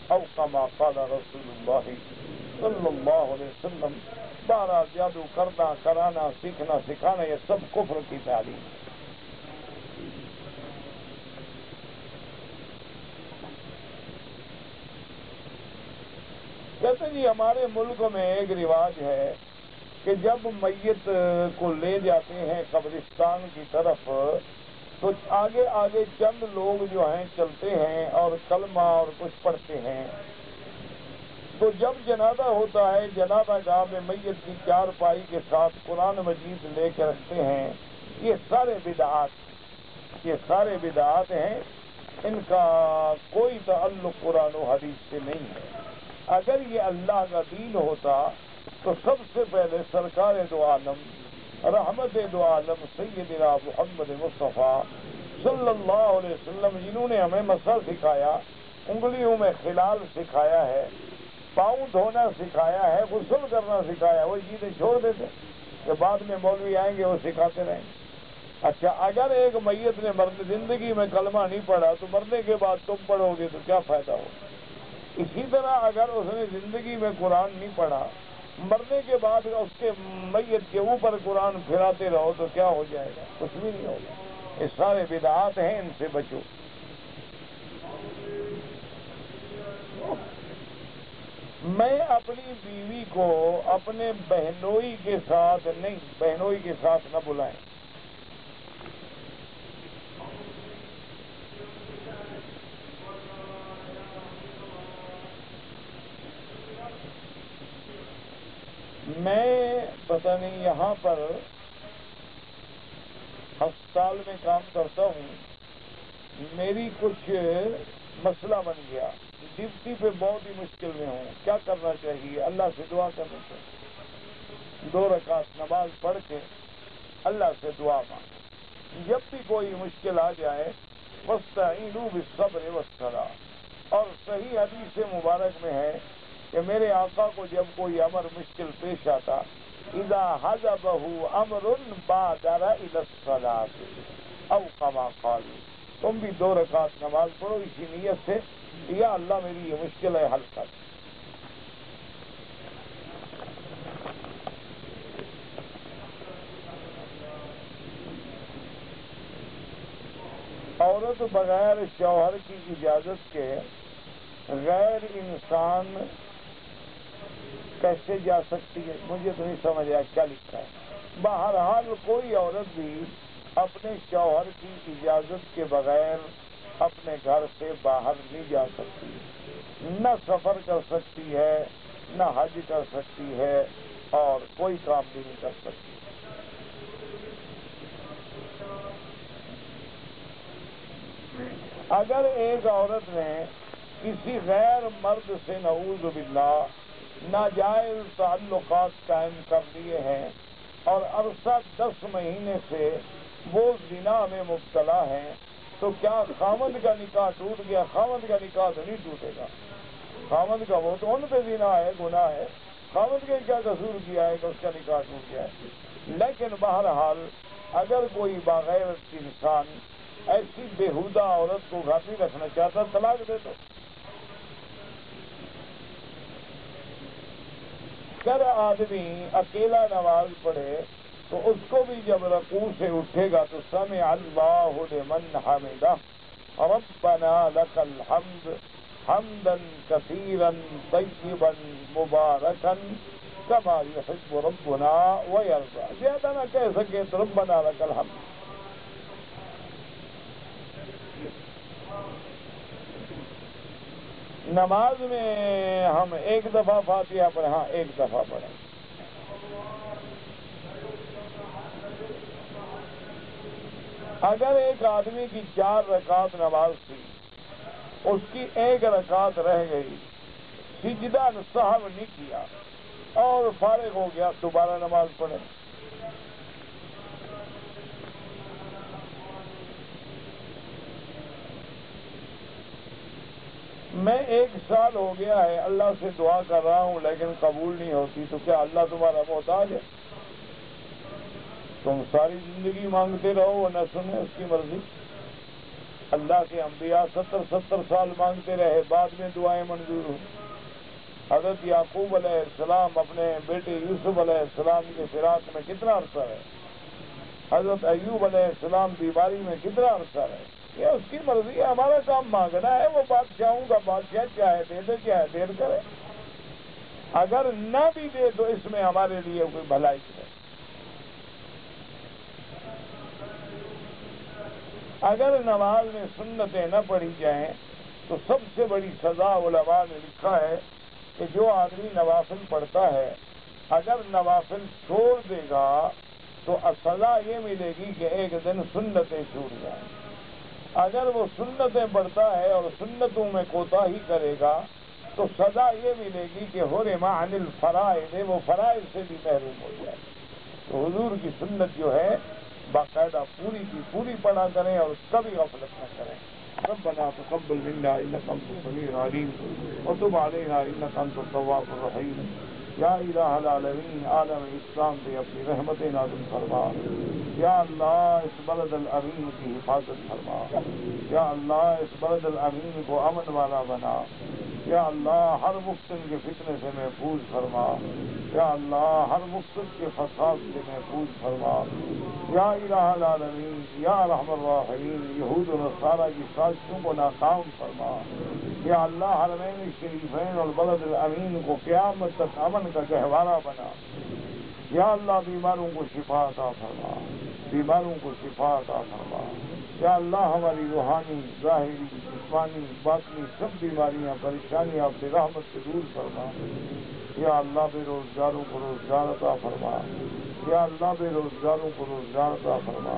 او کما قال رسول اللہ صلی اللہ علیہ وسلم۔ بارہ جادو کرنا، کرانا، سیکھنا، سکھانا، یہ سب کفر کی تعلیم ہے۔ کہتے جی ہمارے ملک میں ایک رواج ہے کہ جب میت کو لے جاتے ہیں قبرستان کی طرف تو آگے آگے چند لوگ جو ہیں چلتے ہیں اور کلمہ اور کچھ پڑھتے ہیں. تو جب جنازہ ہوتا ہے جنازہ گاہ میں میت کی چارپائی کے ساتھ قرآن مجید لے کے رکھتے ہیں. یہ سارے بدعات ہیں. ان کا کوئی تعلق قرآن و حدیث سے نہیں ہے. اگر یہ اللہ کا دین ہوتا تو سب سے پہلے سرکار دو عالم رحمت دو عالم سیدنا محمد مصطفیٰ صلی اللہ علیہ وسلم جنہوں نے ہمیں مسح سکھایا، انگلیوں میں خلال سکھایا ہے، پاؤں دھونا سکھایا ہے، غسل کرنا سکھایا، وہ چیزیں چھوڑ دیتے کہ بعد میں مولوی آئیں گے وہ سکھاتے رہیں گے. اچھا اگر ایک میت نے زندگی میں کلمہ نہیں پڑھا تو مرنے کے بعد تم پڑھو گے تو کیا فائدہ ہوگا؟ اسی طرح اگر اس نے زندگی میں قرآن نہیں پڑھا، مرنے کے بعد اس کے میت کے اوپر قرآن پھراتے رہو تو کیا ہو جائے گا؟ کچھ بھی نہیں ہوگا. یہ سارے بدعات ہیں، ان سے بچو. میں اپنی بیوی کو اپنے بہنوئی کے ساتھ نہیں، بہنوئی کے ساتھ نہ بلائیں. میں پتہ نہیں یہاں پر ہسپتال میں کام کرتا ہوں، میری کچھ مسئلہ بن گیا، ڈیوٹی پہ بہت ہی مشکل میں ہوں. کیا کرنا چاہیے؟ اللہ سے دعا کرنا چاہیے. 2 رکعت نماز پڑھ کے اللہ سے دعا مانگ. جب بھی کوئی مشکل آ جائے وَاسْتَعِينُوا بِالصَّبْرِ وَالصَّلَاةِ. اور صحیح حدیث مبارک میں ہے کہ میرے آقا کو جب کوئی امر مشکل پیش آتا اِذَا حَزَبَهُ أَمْرٌ بَادَرَ إِلَى الصَّلَاةِ أَوْ كَمَا قَالَ. تم بھی 2 رکعت نماز پڑھو اسی نیت سے، یا اللہ میری یہ مشکل ہے حل کر. عورت بغیر شوہر کی اجازت کے غیر انسان کیسے جا سکتی ہے؟ مجھے تو نہیں سمجھ آیا کیا لکھا ہے. بہرحال کوئی عورت بھی اپنے شوہر کی اجازت کے بغیر اپنے گھر سے باہر نہیں جا سکتی، نہ سفر کر سکتی ہے، نہ حج کر سکتی ہے، اور کوئی کام بھی نہیں کر سکتی. اگر ایک عورت نے کسی غیر مرد سے نعوذ باللہ ناجائز تعلقات قائم کر لیے ہیں اور عرصہ 10 مہینے سے وہ زنا میں مبتلا ہیں، تو کیا خاوند کا نکاح ٹوٹ گیا؟ خاوند کا نکاح تو نہیں ٹوٹے گا. خاوند کا وہ تو ان پہ زنا ہے، گناہ ہے. خاوند کے کیا قصور کیا ہے کہ اس کا نکاح ٹوٹ گیا ہے؟ لیکن بہرحال اگر کوئی باغیرت انسان ایسی بےہودہ عورت کو گھر نہیں رکھنا چاہتا، طلاق دے دو. اگر آدمی اکیلا نماز پڑھے تو اس کو بھی جب رکوع سے اٹھے گا تو سمع اللہ لمن حمدہ ربنا لک الحمد حمدا کثیرا طیبا مبارکا کما یحب ربنا ویرضى. زیادہ نہ کہہ سکے تو ربنا لک الحمد. نماز میں ہم 1 دفعہ فاتحہ پڑھیں، ہاں 1 دفعہ پڑھیں. اگر ایک آدمی کی 4 رکعت نماز تھی، اس کی 1 رکعت رہ گئی، سجدہ سہو نہیں کیا اور فارغ ہو گیا، دوبارہ نماز پڑھیں. میں 1 سال ہو گیا ہے اللہ سے دعا کر رہا ہوں لیکن قبول نہیں ہوتی، تو کیا اللہ تمہارا محتاج ہے؟ تم ساری زندگی مانگتے رہو وہ نہ سنے، اس کی مرضی. اللہ کے انبیاء 70 سال مانگتے رہے، بعد میں دعائیں منظور ہوں. حضرت یعقوب علیہ السلام اپنے بیٹے یوسف علیہ السلام کے فراق میں کتنا عرصہ رہے. حضرت ایوب علیہ السلام بیماری میں کتنا عرصہ رہے. یہ اس کی مرضی ہے، ہمارا کام مانگنا ہے. وہ بادشاہوں کا بادشاہ چاہے دے دے چاہے دیر کرے. اگر نہ بھی دے تو اس میں ہمارے لیے کوئی بھلائی ہے۔ اگر نماز میں سنتیں نہ پڑھی جائیں تو سب سے بڑی سزا علماء نے لکھا ہے کہ جو آدمی نوافل پڑھتا ہے اگر نوافل چھوڑ دے گا تو سزا یہ ملے گی کہ ایک دن سنتیں چھوٹ جائیں۔ اگر وہ سنتیں پڑھتا ہے اور سنتوں میں کوتاہی کرے گا تو سزا یہ ملے گی کہ حرم عن الفرائض، وہ فرائض سے بھی محروم ہو جائے۔ تو حضور کی سنت جو ہے باقاعدہ پوری کی پوری پڑھا کریں اور کبھی غفلت نہ کریں۔ ربنا تقبل منا انك انت السميع العليم وتب علينا انك انت التواب الرحيم۔ یا الہ العالمین، عالم اسلام پہ اپنی رحمت نازل فرما۔ یا اللہ اس بلد الامین کی حفاظت فرما۔ یا اللہ اس بلد الامین کو امن والا بنا۔ یا اللہ ہر مفتن کے فتنے سے محفوظ فرما۔ یا اللہ ہر مفسد کے فساد سے محفوظ فرما۔ یا الہ العالمین، یا ارحم الراحمین، یہود و نصارہ کی سازشوں کو ناکام فرما۔ یا اللہ حرمین شریفین اور بلد الامین کو قیامت تک امن کا گہوارہ بنا۔ یا اللہ بیماروں کو شفا عطا فرما، بیماروں کو شفا عطا فرما۔ یا اللہ ہماری روحانی، ظاہری، جسمانی، باطنی سب بیماریاں، پریشانیاں اپنی رحمت سے دور فرما۔ یا اللہ بے روزگاروں کو روزگار عطا فرما۔ یا اللہ بے روزگاروں کو روزگار عطا فرما۔